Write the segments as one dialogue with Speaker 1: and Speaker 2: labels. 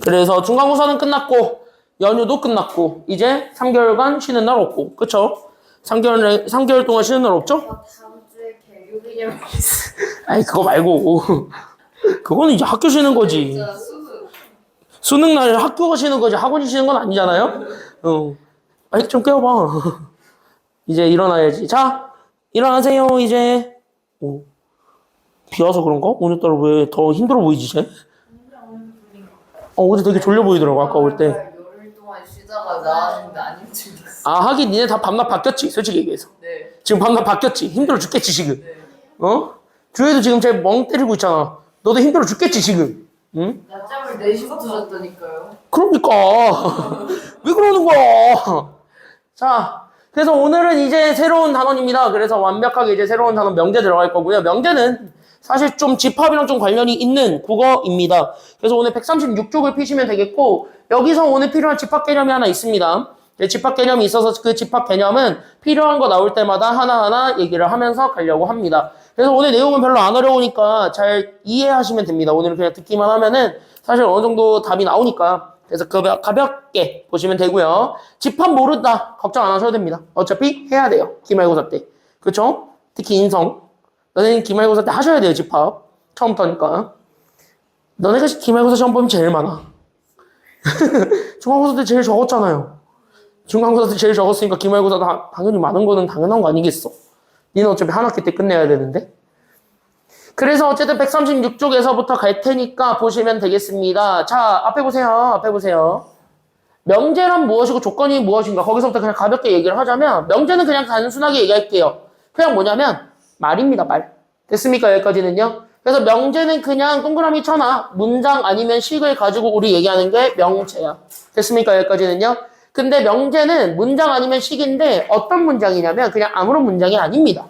Speaker 1: 그래서 중간고사는 끝났고 연휴도 끝났고 이제 3개월간 쉬는 날 없고 그쵸? 3개월 동안 쉬는 날 없죠?
Speaker 2: 다음 주에 개교 기념
Speaker 1: 아니 그거 말고 그거는 이제 학교 쉬는 거지.
Speaker 2: 진짜 수능.
Speaker 1: 수능 날 학교가 쉬는 거지 학원이 쉬는 건 아니잖아요? 빨리 좀 깨워봐. 이제 일어나야지. 자, 일어나세요 이제. 비 와서 그런가? 오늘따라 왜 더 힘들어 보이지 쟤? 어제 되게 졸려 보이더라고 아까 올 때.
Speaker 2: 열흘 동안 쉬다가 나왔는데 안 힘들겠어.
Speaker 1: 아 하긴 니네 다 밤낮 바뀌었지 솔직히 얘기해서.
Speaker 2: 네.
Speaker 1: 지금 밤낮 바뀌었지. 힘들어 죽겠지 지금.
Speaker 2: 네.
Speaker 1: 주혜도 지금 쟤 멍 때리고 있잖아. 너도 힘들어 죽겠지 지금. 응?
Speaker 2: 낮잠을 4시부터 잤다니까요.
Speaker 1: 그러니까 왜 그러는 거야? 자, 그래서 오늘은 이제 새로운 단원입니다. 그래서 완벽하게 이제 새로운 단원 명제 들어갈 거고요. 명제는 사실 좀 집합이랑 좀 관련이 있는 국어입니다. 그래서 오늘 136쪽을 피시면 되겠고 여기서 오늘 필요한 집합 개념이 하나 있습니다. 집합 개념이 있어서 그 집합 개념은 필요한 거 나올 때마다 하나하나 얘기를 하면서 가려고 합니다. 그래서 오늘 내용은 별로 안 어려우니까 잘 이해하시면 됩니다. 오늘은 그냥 듣기만 하면은 사실 어느 정도 답이 나오니까 그래서 가볍게 보시면 되고요. 집합 모른다 걱정 안 하셔도 됩니다. 어차피 해야 돼요. 기말고사 때. 그렇죠? 특히 인성. 너네는 기말고사 때 하셔야 돼요. 집합. 처음부터니까. 너네가 기말고사 시험 보면 제일 많아. 중간고사 때 제일 적었잖아요. 중간고사 때 제일 적었으니까 기말고사 당연히 많은 거는 당연한 거 아니겠어. 니는 어차피 한 학기 때 끝내야 되는데. 그래서 어쨌든 136쪽에서부터 갈 테니까 보시면 되겠습니다. 자, 앞에 보세요. 앞에 보세요. 명제란 무엇이고 조건이 무엇인가 거기서부터 그냥 가볍게 얘기를 하자면 명제는 그냥 단순하게 얘기할게요. 그냥 뭐냐면 말입니다. 말. 됐습니까? 여기까지는요. 그래서 명제는 그냥 동그라미 쳐놔. 문장 아니면 식을 가지고 우리 얘기하는 게 명제야. 됐습니까? 여기까지는요. 근데 명제는 문장 아니면 식인데 어떤 문장이냐면 그냥 아무런 문장이 아닙니다.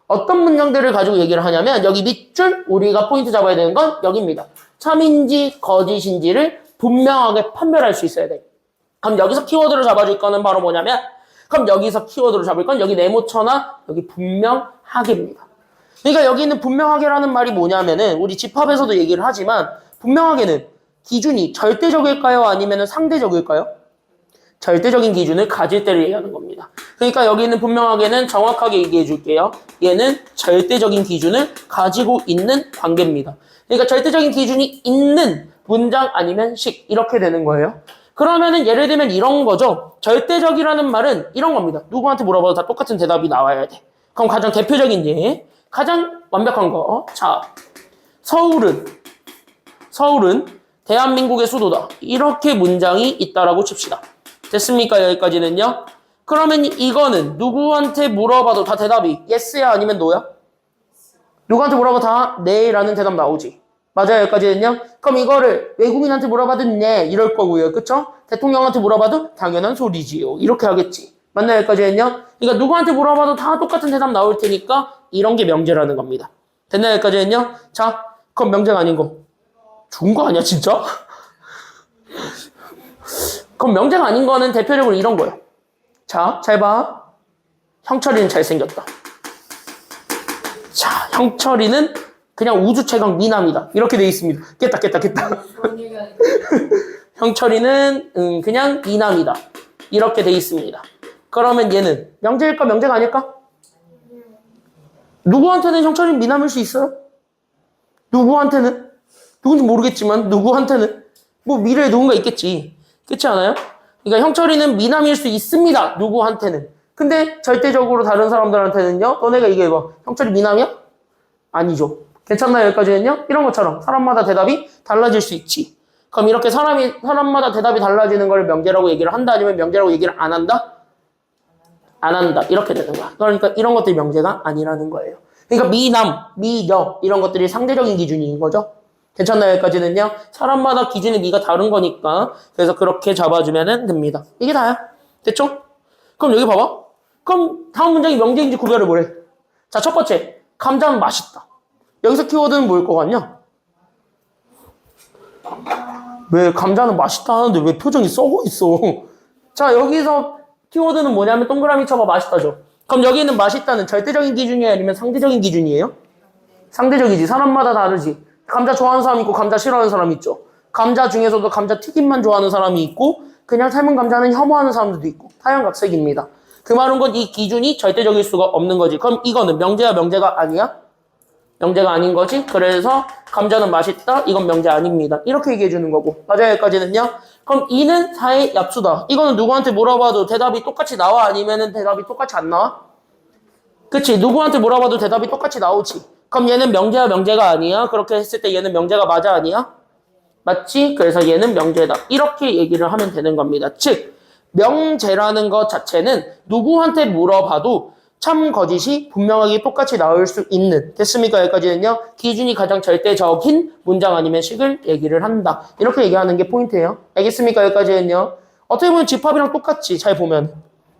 Speaker 1: 어떤 문장들을 가지고 얘기를 하냐면 여기 밑줄 우리가 포인트 잡아야 되는 건 여기입니다. 참인지 거짓인지를 분명하게 판별할 수 있어야 돼. 그럼 여기서 키워드를 잡아줄 거는 바로 뭐냐면 그럼 여기서 키워드를 잡을 건 여기 네모쳐나 여기 분명하게입니다. 그러니까 여기 있는 분명하게라는 말이 뭐냐면은 우리 집합에서도 얘기를 하지만 분명하게는 기준이 절대적일까요? 아니면 상대적일까요? 절대적인 기준을 가질 때를 얘기하는 겁니다. 그러니까 여기 있는 분명하게는 정확하게 얘기해 줄게요. 얘는 절대적인 기준을 가지고 있는 관계입니다. 그러니까 절대적인 기준이 있는 문장 아니면 식 이렇게 되는 거예요. 그러면은 예를 들면 이런 거죠. 절대적이라는 말은 이런 겁니다. 누구한테 물어봐도 다 똑같은 대답이 나와야 돼. 그럼 가장 대표적인 예, 가장 완벽한 거. 자, 서울은 대한민국의 수도다. 이렇게 문장이 있다라고 칩시다. 됐습니까? 여기까지는요. 그러면 이거는 누구한테 물어봐도 다 대답이 yes야 아니면 no야? 누구한테 물어봐도 다 네라는 대답 나오지. 맞아요. 여기까지는요. 그럼 이거를 외국인한테 물어봐도 네 이럴 거고요. 그쵸? 대통령한테 물어봐도 당연한 소리지요. 이렇게 하겠지. 맞나요? 여기까지는요. 그러니까 누구한테 물어봐도 다 똑같은 대답 나올 테니까 이런 게 명제라는 겁니다. 됐나요? 여기까지는요. 자, 그럼 명제가 아닌 거. 좋은 거 아니야 진짜? 그럼 명제가 아닌 거는 대표적으로 이런 거예요. 자, 잘 봐. 형철이는 잘생겼다. 자, 형철이는 그냥 우주 최강 미남이다. 이렇게 돼 있습니다. 깼다. 형철이는 그냥 미남이다. 이렇게 돼 있습니다. 그러면 얘는 명제일까 명제가 아닐까? 누구한테는 형철이는 미남일 수 있어요? 누구한테는? 누군지 모르겠지만 누구한테는? 뭐 미래에 누군가 있겠지. 그렇지 않아요? 그러니까 형철이는 미남일 수 있습니다. 누구한테는. 근데 절대적으로 다른 사람들한테는요. 너네가 이게 뭐 형철이 미남이야? 아니죠. 괜찮나요? 여기까지는요? 이런 것처럼 사람마다 대답이 달라질 수 있지. 그럼 이렇게 사람마다 대답이 달라지는 걸 명제라고 얘기를 한다 아니면 명제라고 얘기를 안 한다? 안 한다. 이렇게 되는 거야. 그러니까 이런 것들이 명제가 아니라는 거예요. 그러니까 미남, 미녀 이런 것들이 상대적인 기준인 거죠. 괜찮나요? 여기까지는요? 사람마다 기준의 미가 다른 거니까 그래서 그렇게 잡아주면 됩니다. 이게 다야. 됐죠? 그럼 여기 봐봐. 그럼 다음 문장이 명제인지 구별을 뭐래? 자, 첫 번째. 감자는 맛있다. 여기서 키워드는 뭐일 것 같냐? 왜 감자는 맛있다 하는데 왜 표정이 썩어 있어? 자, 여기서 키워드는 뭐냐면 동그라미 쳐봐. 맛있다죠. 그럼 여기 있는 맛있다는 절대적인 기준이에요? 아니면 상대적인 기준이에요? 상대적이지. 사람마다 다르지. 감자 좋아하는 사람 있고 감자 싫어하는 사람 있죠. 감자 중에서도 감자 튀김만 좋아하는 사람이 있고 그냥 삶은 감자는 혐오하는 사람들도 있고 타양각색입니다. 그 말은 건 이 기준이 절대적일 수가 없는 거지. 그럼 이거는 명제야 명제가 아니야? 명제가 아닌 거지. 그래서 감자는 맛있다. 이건 명제 아닙니다. 이렇게 얘기해 주는 거고. 맞아요 여기까지는요. 그럼 2는 4의 약수다. 이거는 누구한테 물어봐도 대답이 똑같이 나와? 아니면은 대답이 똑같이 안 나와? 그치. 누구한테 물어봐도 대답이 똑같이 나오지. 그럼 얘는 명제야 명제가 아니야? 그렇게 했을 때 얘는 명제가 맞아 아니야? 맞지? 그래서 얘는 명제다. 이렇게 얘기를 하면 되는 겁니다. 즉 명제라는 것 자체는 누구한테 물어봐도 참 거짓이 분명하게 똑같이 나올 수 있는, 됐습니까? 여기까지는요. 기준이 가장 절대적인 문장 아니면 식을 얘기를 한다. 이렇게 얘기하는 게 포인트예요. 알겠습니까? 여기까지는요. 어떻게 보면 집합이랑 똑같지. 잘 보면.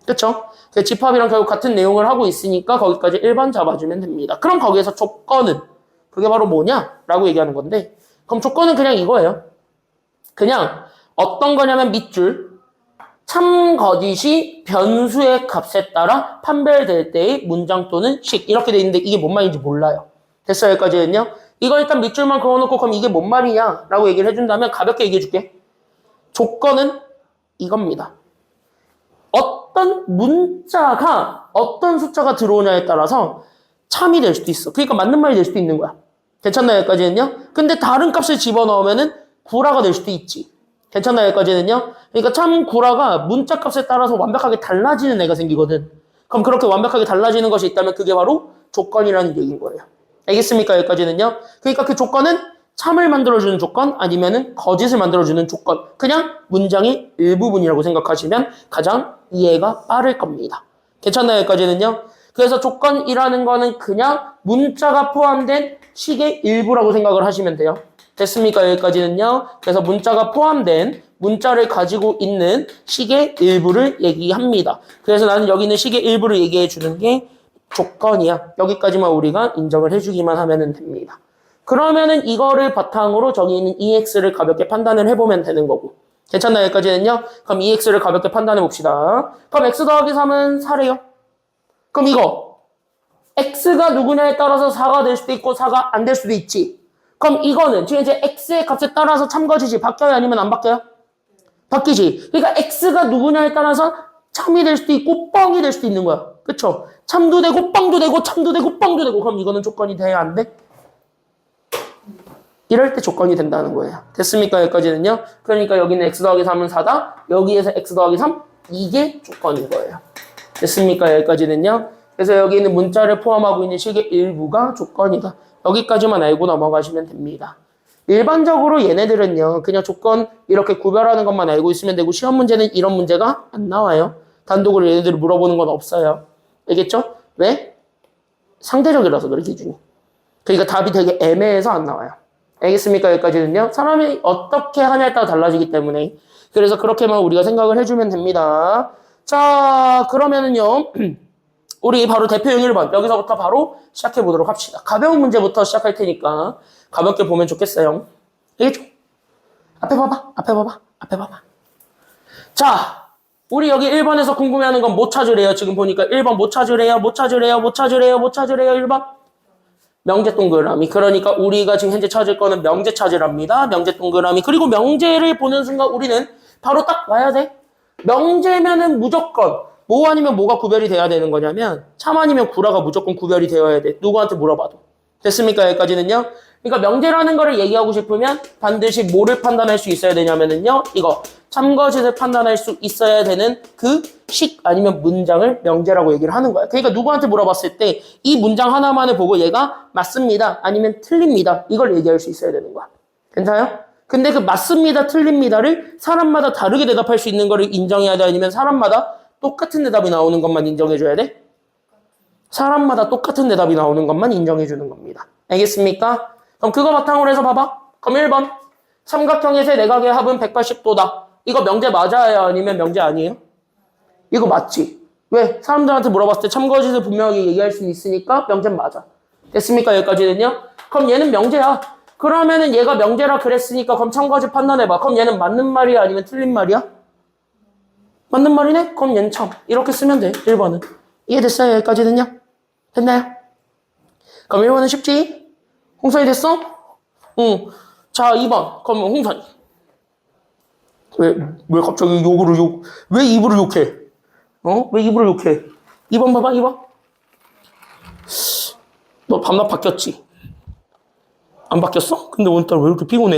Speaker 1: 그쵸? 그 집합이랑 결국 같은 내용을 하고 있으니까 거기까지 1번 잡아주면 됩니다. 그럼 거기에서 조건은 그게 바로 뭐냐? 라고 얘기하는 건데, 그럼 조건은 그냥 이거예요. 그냥 어떤 거냐면 밑줄 참 거짓이 변수의 값에 따라 판별될 때의 문장 또는 식 이렇게 돼 있는데 이게 뭔 말인지 몰라요. 됐어요 여기까지는요. 이거 일단 밑줄만 그어놓고 그럼 이게 뭔 말이냐 라고 얘기를 해준다면 가볍게 얘기해 줄게. 조건은 이겁니다. 어떤 문자가 어떤 숫자가 들어오냐에 따라서 참이 될 수도 있어. 그러니까 맞는 말이 될 수도 있는 거야. 괜찮나요 여기까지는요. 근데 다른 값을 집어넣으면은 구라가 될 수도 있지. 괜찮나요 여기까지는요. 그러니까 참 구라가 문자 값에 따라서 완벽하게 달라지는 애가 생기거든. 그럼 그렇게 완벽하게 달라지는 것이 있다면 그게 바로 조건이라는 얘기인 거예요. 알겠습니까 여기까지는요. 그러니까 그 조건은 참을 만들어주는 조건 아니면은 거짓을 만들어주는 조건, 그냥 문장의 일부분이라고 생각하시면 가장 이해가 빠를 겁니다. 괜찮나요 여기까지는요. 그래서 조건이라는 거는 그냥 문자가 포함된 식의 일부라고 생각을 하시면 돼요. 됐습니까 여기까지는요. 그래서 문자가 포함된 문자를 가지고 있는 식의 일부를 얘기합니다. 그래서 나는 여기 있는 식의 일부를 얘기해 주는 게 조건이야. 여기까지만 우리가 인정을 해주기만 하면 됩니다. 그러면은 이거를 바탕으로 저기 있는 EX를 가볍게 판단을 해보면 되는 거고. 괜찮나요 여기까지는요. 그럼 EX를 가볍게 판단해 봅시다. 그럼 X 더하기 3은 4래요. 그럼 이거 X가 누구냐에 따라서 4가 될 수도 있고 4가 안 될 수도 있지. 그럼 이거는 지금 이제 X의 값에 따라서 참거짓이 바뀌어요? 아니면 안 바뀌어요? 바뀌지. 그러니까 X가 누구냐에 따라서 참이 될 수도 있고 뻥이 될 수도 있는 거야. 그쵸? 참도 되고 뻥도 되고 참도 되고 뻥도 되고. 그럼 이거는 조건이 돼야 안 돼? 이럴 때 조건이 된다는 거예요. 됐습니까? 여기까지는요. 그러니까 여기는 X 더하기 3은 4다. 여기에서 X 더하기 3 이게 조건인 거예요. 됐습니까? 여기까지는요. 그래서 여기 있는 문자를 포함하고 있는 식의 일부가 조건이다. 여기까지만 알고 넘어가시면 됩니다. 일반적으로 얘네들은요. 그냥 조건 이렇게 구별하는 것만 알고 있으면 되고 시험 문제는 이런 문제가 안 나와요. 단독으로 얘네들을 물어보는 건 없어요. 알겠죠? 왜? 상대적이라서 그래 기준이. 그러니까 답이 되게 애매해서 안 나와요. 알겠습니까? 여기까지는요. 사람이 어떻게 하냐에 따라 달라지기 때문에 그래서 그렇게만 우리가 생각을 해주면 됩니다. 자 그러면은요. 우리 바로 대표형 1번 여기서부터 바로 시작해 보도록 합시다. 가벼운 문제부터 시작할 테니까 가볍게 보면 좋겠어요. 알겠죠? 앞에 봐봐. 앞에 봐봐. 앞에 봐봐. 자 우리 여기 1번에서 궁금해하는 건 뭐 찾으래요? 지금 보니까 1번 뭐 찾으래요? 뭐 찾으래요? 뭐 찾으래요? 뭐 찾으래요? 1번 명제 동그라미. 그러니까 우리가 지금 현재 찾을 거는 명제 찾으랍니다. 명제 동그라미. 그리고 명제를 보는 순간 우리는 바로 딱 와야 돼. 명제면은 무조건 뭐 아니면 뭐가 구별이 돼야 되는 거냐면 참 아니면 구라가 무조건 구별이 되어야 돼. 누구한테 물어봐도. 됐습니까? 여기까지는요. 그러니까 명제라는 거를 얘기하고 싶으면 반드시 뭐를 판단할 수 있어야 되냐면은요. 이거 참거짓을 판단할 수 있어야 되는 그 식 아니면 문장을 명제라고 얘기를 하는 거야. 그러니까 누구한테 물어봤을 때 이 문장 하나만을 보고 얘가 맞습니다. 아니면 틀립니다. 이걸 얘기할 수 있어야 되는 거야. 괜찮아요? 근데 그 맞습니다, 틀립니다를 사람마다 다르게 대답할 수 있는 거를 인정해야 돼? 아니면 사람마다 똑같은 대답이 나오는 것만 인정해줘야 돼? 사람마다 똑같은 대답이 나오는 것만 인정해주는 겁니다. 알겠습니까? 그럼 그거 바탕으로 해서 봐봐. 그럼 1번. 삼각형의 세 내각의 합은 180도다. 이거 명제 맞아요? 아니면 명제 아니에요? 이거 맞지? 왜? 사람들한테 물어봤을 때 참거짓을 분명하게 얘기할 수 있으니까 명제는 맞아. 됐습니까? 여기까지는요? 그럼 얘는 명제야. 그러면은 얘가 명제라 그랬으니까 그럼 참거짓 판단해봐. 그럼 얘는 맞는 말이야? 아니면 틀린 말이야? 맞는 말이네? 그럼 얘는 참. 이렇게 쓰면 돼. 1번은. 이해됐어요? 여기까지는요? 됐나요? 그럼 1번은 쉽지? 홍선이 됐어? 응. 자, 2번. 그럼 홍선이. 왜 갑자기 왜 입으로 욕해? 왜 입으로 욕해? 2번 봐봐, 2번. 너 밤낮 바뀌었지? 안 바뀌었어? 근데 오늘따라 왜 이렇게 피곤해?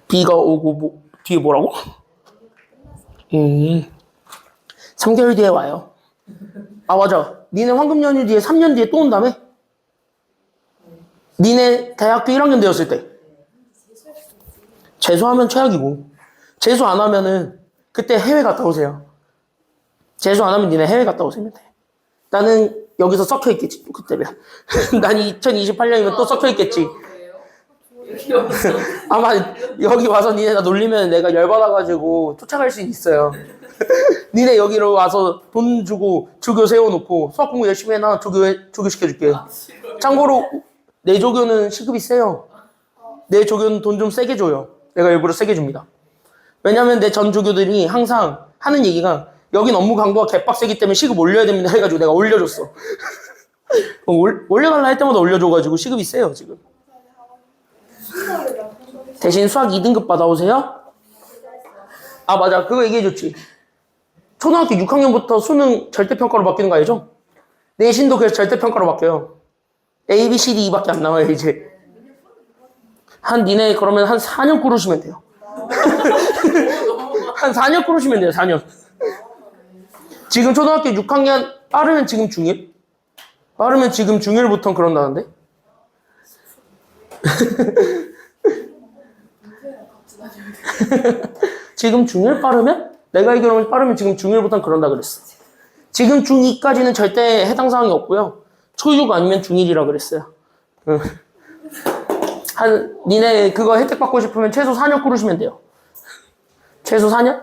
Speaker 1: 비가 오고, 뒤에 뭐라고? 3개월 뒤에 와요. 아, 맞아. 니네 황금 연휴 뒤에 3년 뒤에 또 온다며? 니네 대학교 1학년 되었을 때. 재수하면 최악이고. 재수 안 하면은 그때 해외 갔다 오세요. 재수 안 하면 니네 해외 갔다 오시면 돼. 나는 여기서 썩혀 있겠지, 또 그때면. 난 2028년이면 또 썩혀 있겠지.
Speaker 2: 여기 와서
Speaker 1: 아마 여기 와서 니네 나 놀리면 내가 열받아가지고 쫓아갈 수 있어요. 니네 여기로 와서 돈 주고 조교 세워놓고 수학 공부 열심히 해놔. 조교 시켜줄게. 참고로 내 조교는 시급이 세요. 내 조교는 돈 좀 세게 줘요. 내가 일부러 세게 줍니다. 왜냐면 내 전 조교들이 항상 하는 얘기가 여긴 업무 강도가 개빡세기 때문에 시급 올려야 됩니다 해가지고 내가 올려줬어. 올려달라 할 때마다 올려줘가지고 시급이 세요 지금. 대신 수학 2등급 받아오세요? 아 맞아 그거 얘기해줬지. 초등학교 6학년부터 수능 절대평가로 바뀌는 거 알죠? 내신도 그래서 절대평가로 바뀌어요. A, B, C, D, E밖에 안 나와요 이제. 니네 그러면 한 4년 꾸르시면 돼요. 한 4년 꾸르시면 돼요 4년. 지금 초등학교 6학년 빠르면 지금 중1? 빠르면 지금 중1부터 그런다는데? 지금 중1 빠르면? 내가 알기로는 빠르면 지금 중1부터 그런다 그랬어. 지금 중2까지는 절대 해당 사항이 없고요. 초6 아니면 중1이라 그랬어요. 니네 그거 혜택 받고 싶으면 최소 4년 꾸르시면 돼요. 최소 4년?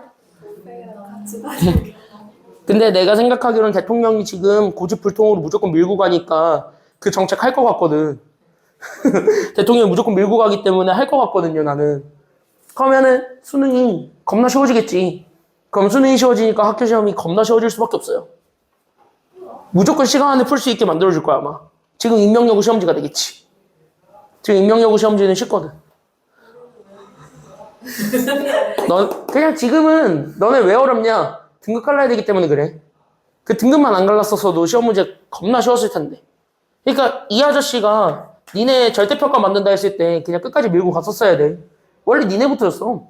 Speaker 1: 근데 내가 생각하기로는 대통령이 지금 고집불통으로 무조건 밀고 가니까 그 정책 할 것 같거든. 대통령이 무조건 밀고 가기 때문에 할 것 같거든요, 나는. 그러면은 수능이 겁나 쉬워지겠지. 그럼 수능이 쉬워지니까 학교 시험이 겁나 쉬워질 수밖에 없어요. 무조건 시간 안에 풀 수 있게 만들어줄 거야, 아마. 지금 인명여고 시험지가 되겠지. 지금 인명여고 시험지는 쉽거든. 그냥 지금은 너네 왜 어렵냐? 등급 갈라야 되기 때문에 그래. 그 등급만 안 갈랐었어도 시험 문제 겁나 쉬웠을 텐데. 그러니까 이 아저씨가 니네 절대평가 만든다 했을 때 그냥 끝까지 밀고 갔었어야 돼. 원래 니네부터였어.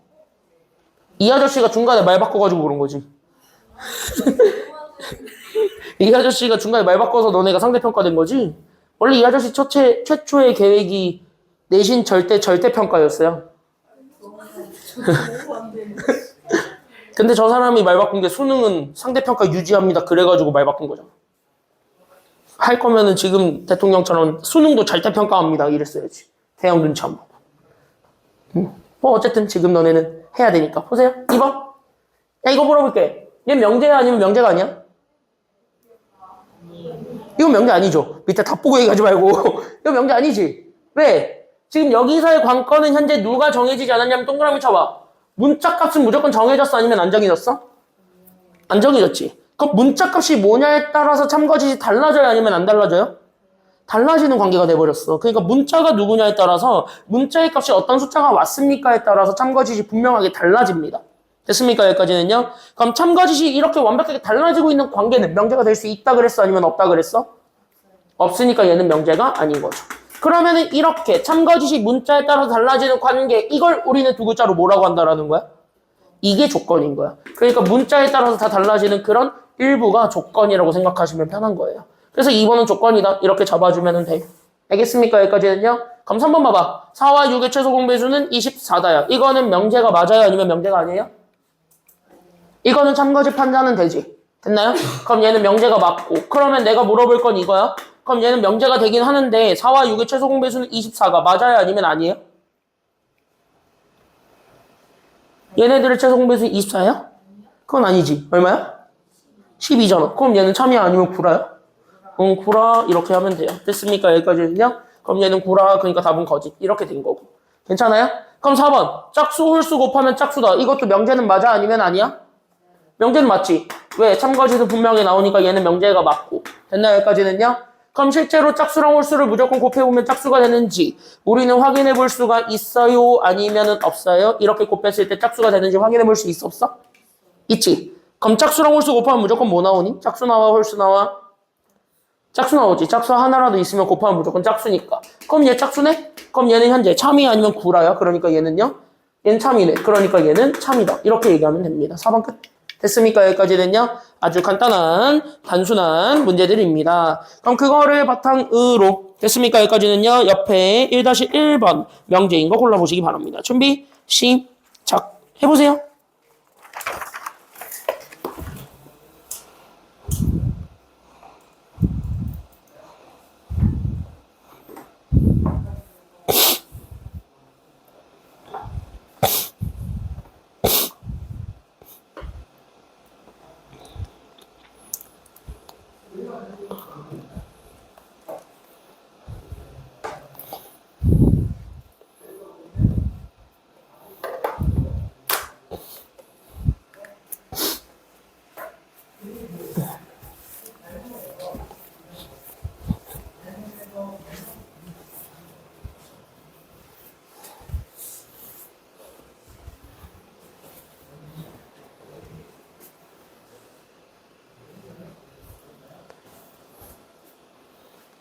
Speaker 1: 이 아저씨가 중간에 말 바꿔가지고 그런 거지. 이 아저씨가 중간에 말 바꿔서 너네가 상대평가 된 거지. 원래 이 아저씨 최초의 계획이 내신 절대평가였어요. 근데 저 사람이 말 바꾼 게 수능은 상대평가 유지합니다. 그래가지고 말 바꾼 거잖아. 할 거면은 지금 대통령처럼 수능도 절대평가합니다. 이랬어야지. 대형 눈치 안 보고. 뭐 어쨌든 지금 너네는 해야 되니까. 보세요. 2번. 야 이거 물어볼게. 얘 명제야 아니면 명제가 아니야? 이건 명제 아니죠. 밑에 다 보고 얘기하지 말고. 이거 명제 아니지. 왜? 지금 여기서의 관건은 현재 누가 정해지지 않았냐면 동그라미 쳐봐. 문자값은 무조건 정해졌어 아니면 안 정해졌어? 안 정해졌지. 그럼 문자값이 뭐냐에 따라서 참가지시 달라져요 아니면 안 달라져요? 달라지는 관계가 돼버렸어. 그러니까 문자가 누구냐에 따라서 문자의 값이 어떤 숫자가 왔습니까에 따라서 참가지시 분명하게 달라집니다. 됐습니까? 여기까지는요. 그럼 참가지시 이렇게 완벽하게 달라지고 있는 관계는 명제가 될 수 있다 그랬어 아니면 없다 그랬어? 없으니까 얘는 명제가 아닌 거죠. 그러면은 이렇게 참가지시 문자에 따라서 달라지는 관계, 이걸 우리는 두 글자로 뭐라고 한다라는 거야? 이게 조건인 거야. 그러니까 문자에 따라서 다 달라지는 그런 일부가 조건이라고 생각하시면 편한 거예요. 그래서 2번은 조건이다. 이렇게 잡아주면 돼요. 알겠습니까? 여기까지는요. 그럼 3번 봐봐. 4와 6의 최소 공배수는 24다야. 이거는 명제가 맞아요? 아니면 명제가 아니에요? 이거는 참가지 판단은 되지. 됐나요? 그럼 얘는 명제가 맞고. 그러면 내가 물어볼 건 이거야. 그럼 얘는 명제가 되긴 하는데 4와 6의 최소 공배수는 24가 맞아요? 아니면 아니에요? 얘네들의 최소 공배수는 24야? 그건 아니지. 얼마야? 12잖아. 그럼 얘는 참이야 아니면 구라야? 구라 이렇게 하면 돼요. 됐습니까? 여기까지는요. 그럼 얘는 구라 그러니까 답은 거짓. 이렇게 된 거고. 괜찮아요? 그럼 4번. 짝수 홀수 곱하면 짝수다. 이것도 명제는 맞아 아니면 아니야? 명제는 맞지. 왜? 참가지수 분명히 나오니까 얘는 명제가 맞고. 됐나요? 여기까지는요. 그럼 실제로 짝수랑 홀수를 무조건 곱해보면 짝수가 되는지 우리는 확인해 볼 수가 있어요? 아니면 없어요? 이렇게 곱했을 때 짝수가 되는지 확인해 볼 수 있어 없어? 있지. 그럼 짝수랑 홀수 곱하면 무조건 뭐 나오니? 짝수 나와 홀수 나와? 짝수 나오지. 짝수 하나라도 있으면 곱하면 무조건 짝수니까. 그럼 얘 짝수네? 그럼 얘는 현재 참이 아니면 구라야. 그러니까 얘는요? 얘는 참이네. 그러니까 얘는 참이다. 이렇게 얘기하면 됩니다. 4번 끝. 됐습니까? 여기까지는요. 아주 간단한 단순한 문제들입니다. 그럼 그거를 바탕으로 됐습니까? 여기까지는요. 옆에 1-1번 명제인 거 골라보시기 바랍니다. 준비 시작. 해보세요.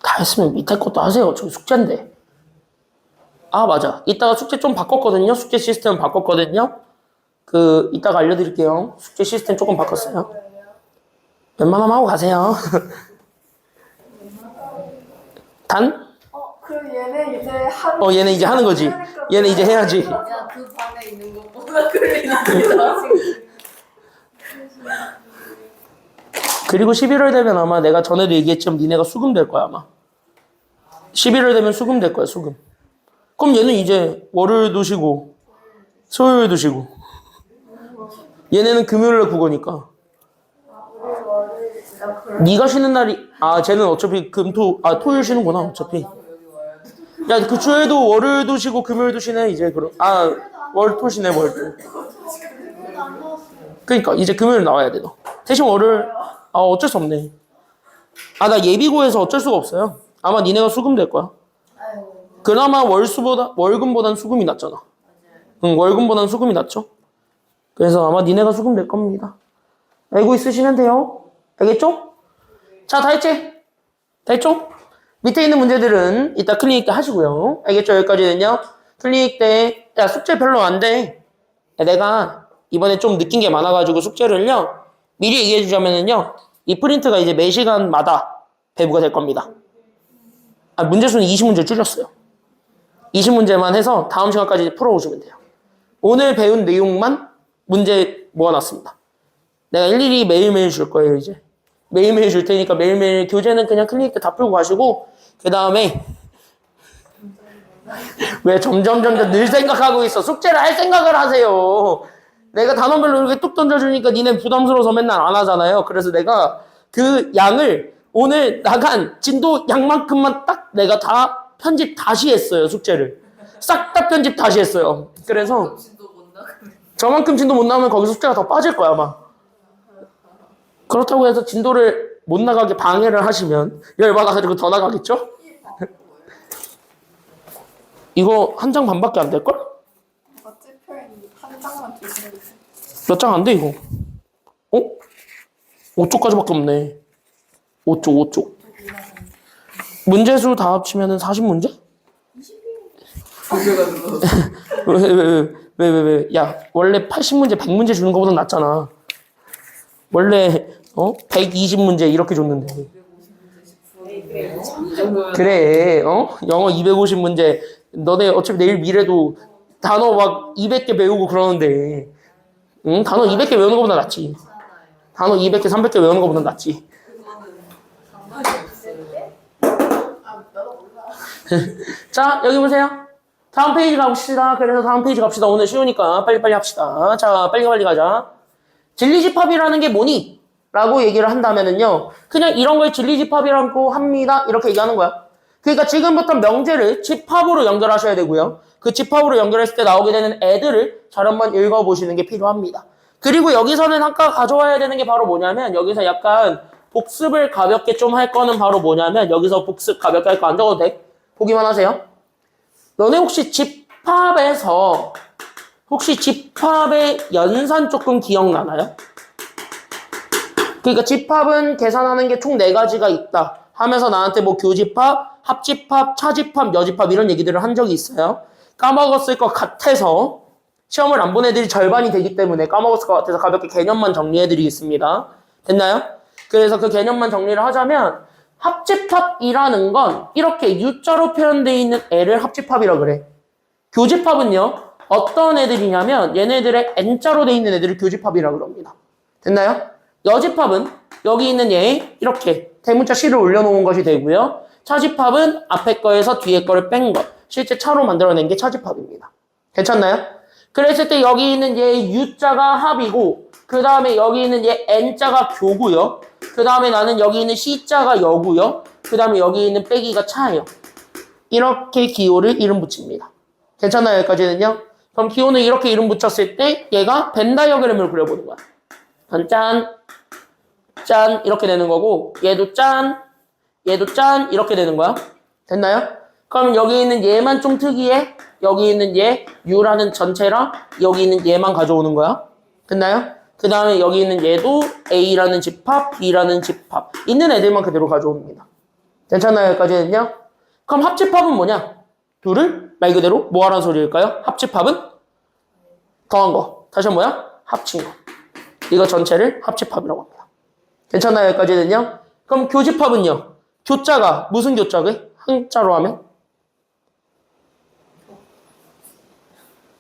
Speaker 1: 다 했으면 밑에 것도 하세요. 저 숙제인데. 아, 맞아. 이따가 숙제 좀 바꿨거든요. 숙제 시스템 바꿨거든요. 이따가 알려드릴게요. 숙제 시스템 조금 바꿨어요. 웬만하면 하고 가세요. 단?
Speaker 3: 그럼 얘네 이제 한.
Speaker 1: 얘는 이제 하는 거지. 얘는 이제 해야지.
Speaker 2: 야, 그 방에 있는 것보다 그림이다.
Speaker 1: 그리고 11월 되면 아마 내가 전에도 얘기했지만 니네가 수금 될 거야, 아마. 11월 되면 수금 될 거야, 수금. 그럼 얘는 이제 월요일도 쉬고, 수요일도 쉬고. 얘네는 금요일날 국어니까. 네가 쉬는 날이, 쟤는 어차피 토요일 쉬는구나, 어차피. 야, 그 주에도 월요일도 쉬고, 금요일도 쉬네, 이제, 그럼. 월토 쉬네, 월토. 그니까, 이제 금요일 나와야 돼, 너. 대신 월요일, 어쩔 수 없네. 나 예비고에서 어쩔 수가 없어요. 아마 니네가 수금 될 거야. 그나마 월금보단 수금이 낫잖아. 응, 월금보단 수금이 낫죠. 그래서 아마 니네가 수금 될 겁니다. 알고 있으시면 돼요. 알겠죠? 자, 다 했지? 다 했죠? 밑에 있는 문제들은 이따 클리닉 때 하시고요. 알겠죠? 여기까지는요. 클리닉 때, 야, 숙제 별로 안 돼. 야, 내가 이번에 좀 느낀 게 많아가지고 숙제를요. 미리 얘기해 주자면은요. 이 프린트가 이제 매 시간마다 배부가 될 겁니다. 문제수는 20문제 줄였어요. 20문제만 해서 다음 시간까지 풀어오시면 돼요. 오늘 배운 내용만 문제 모아놨습니다. 내가 일일이 매일매일 줄 거예요, 이제. 매일매일 줄 테니까 매일매일 교재는 그냥 클리닉 때 다 풀고 가시고, 그 다음에, 왜 점점 늘 생각하고 있어. 숙제를 할 생각을 하세요. 내가 단원별로 이렇게 뚝 던져주니까 니네 부담스러워서 맨날 안 하잖아요. 그래서 내가 그 양을 오늘 나간 진도 양만큼만 딱 내가 다 편집 다시 했어요, 숙제를. 싹 다 편집 다시 했어요. 그래서 저만큼 진도 못 나오면 거기 숙제가 더 빠질 거야, 아마. 그렇다고 해서 진도를 못 나가게 방해를 하시면 열받아가지고 더 나가겠죠? 이거 한 장 반밖에 안 될걸?
Speaker 3: 찝혀있는 한 장만 주시면 돼요.
Speaker 1: 몇 장 안 돼, 이거. 5쪽까지밖에 없네. 5쪽. 문제수 다 합치면은 40문제? 왜? 야, 원래 80문제, 100문제 주는 것보다 낫잖아. 원래, 120문제 이렇게 줬는데. 그래, 영어 250문제. 너네 어차피 내일 미래도 단어 막 200개 배우고 그러는데. 응? 단어 200개 외우는 것보다 낫지. 단어 200개, 300개 외우는 것보다 낫지. 자, 여기 보세요. 다음 페이지 가봅시다. 그래서 다음 페이지 갑시다. 오늘 쉬우니까 빨리빨리 합시다. 자, 빨리 가자. 진리집합이라는 게 뭐니? 라고 얘기를 한다면은요. 그냥 이런 걸 진리집합이라고 합니다. 이렇게 얘기하는 거야. 그러니까 지금부터 명제를 집합으로 연결하셔야 되고요. 그 집합으로 연결했을 때 나오게 되는 애들을 잘 한번 읽어보시는 게 필요합니다. 그리고 여기서는 아까 가져와야 되는 게 바로 뭐냐면 여기서 약간 복습을 가볍게 좀 할 거는 바로 뭐냐면 여기서 복습 가볍게 할 거 안 적어도 돼. 보기만 하세요. 너네 혹시 집합의 연산 조금 기억나나요? 그러니까 집합은 계산하는 게 총 4가지가 있다 하면서 나한테 뭐 교집합, 합집합, 차집합, 여집합 이런 얘기들을 한 적이 있어요. 까먹었을 것 같아서 시험을 안 본 애들이 절반이 되기 때문에 까먹었을 것 같아서 가볍게 개념만 정리해드리겠습니다. 됐나요? 그래서 그 개념만 정리를 하자면 합집합이라는 건 이렇게 U자로 표현되어 있는 애를 합집합이라고 그래. 교집합은요. 어떤 애들이냐면 얘네들의 N자로 되어 있는 애들을 교집합이라고 그럽니다. 됐나요? 여집합은 여기 있는 얘 이렇게 대문자 C를 올려놓은 것이 되고요. 차집합은 앞에 거에서 뒤에 거를 뺀 것. 실제 차로 만들어낸 게 차집합입니다. 괜찮나요? 그랬을 때 여기 있는 얘 U자가 합이고 그 다음에 여기 있는 얘 N자가 교고요. 그 다음에 나는 여기 있는 C자가 여고요. 그 다음에 여기 있는 빼기가 차예요. 이렇게 기호를 이름 붙입니다. 괜찮나요? 여기까지는요? 그럼 기호는 이렇게 이름 붙였을 때 얘가 벤 다이어그램을 그려보는 거야. 짠, 짠 이렇게 되는 거고 얘도 짠, 얘도 짠 이렇게 되는 거야. 됐나요? 그럼 여기 있는 얘만 좀 특이해. 여기 있는 얘 U라는 전체랑 여기 있는 얘만 가져오는 거야. 됐나요? 그 다음에 여기 있는 얘도 A라는 집합, B라는 집합 있는 애들만 그대로 가져옵니다. 괜찮나요? 여기까지는요? 그럼 합집합은 뭐냐? 둘을 말 그대로 뭐 하라는 소리일까요? 합집합은 더한 거. 다시 한번 뭐야? 합친 거. 이거 전체를 합집합이라고 합니다. 괜찮나요? 여기까지는요? 그럼 교집합은요? 교자가 무슨 교자게? 한자로 하면?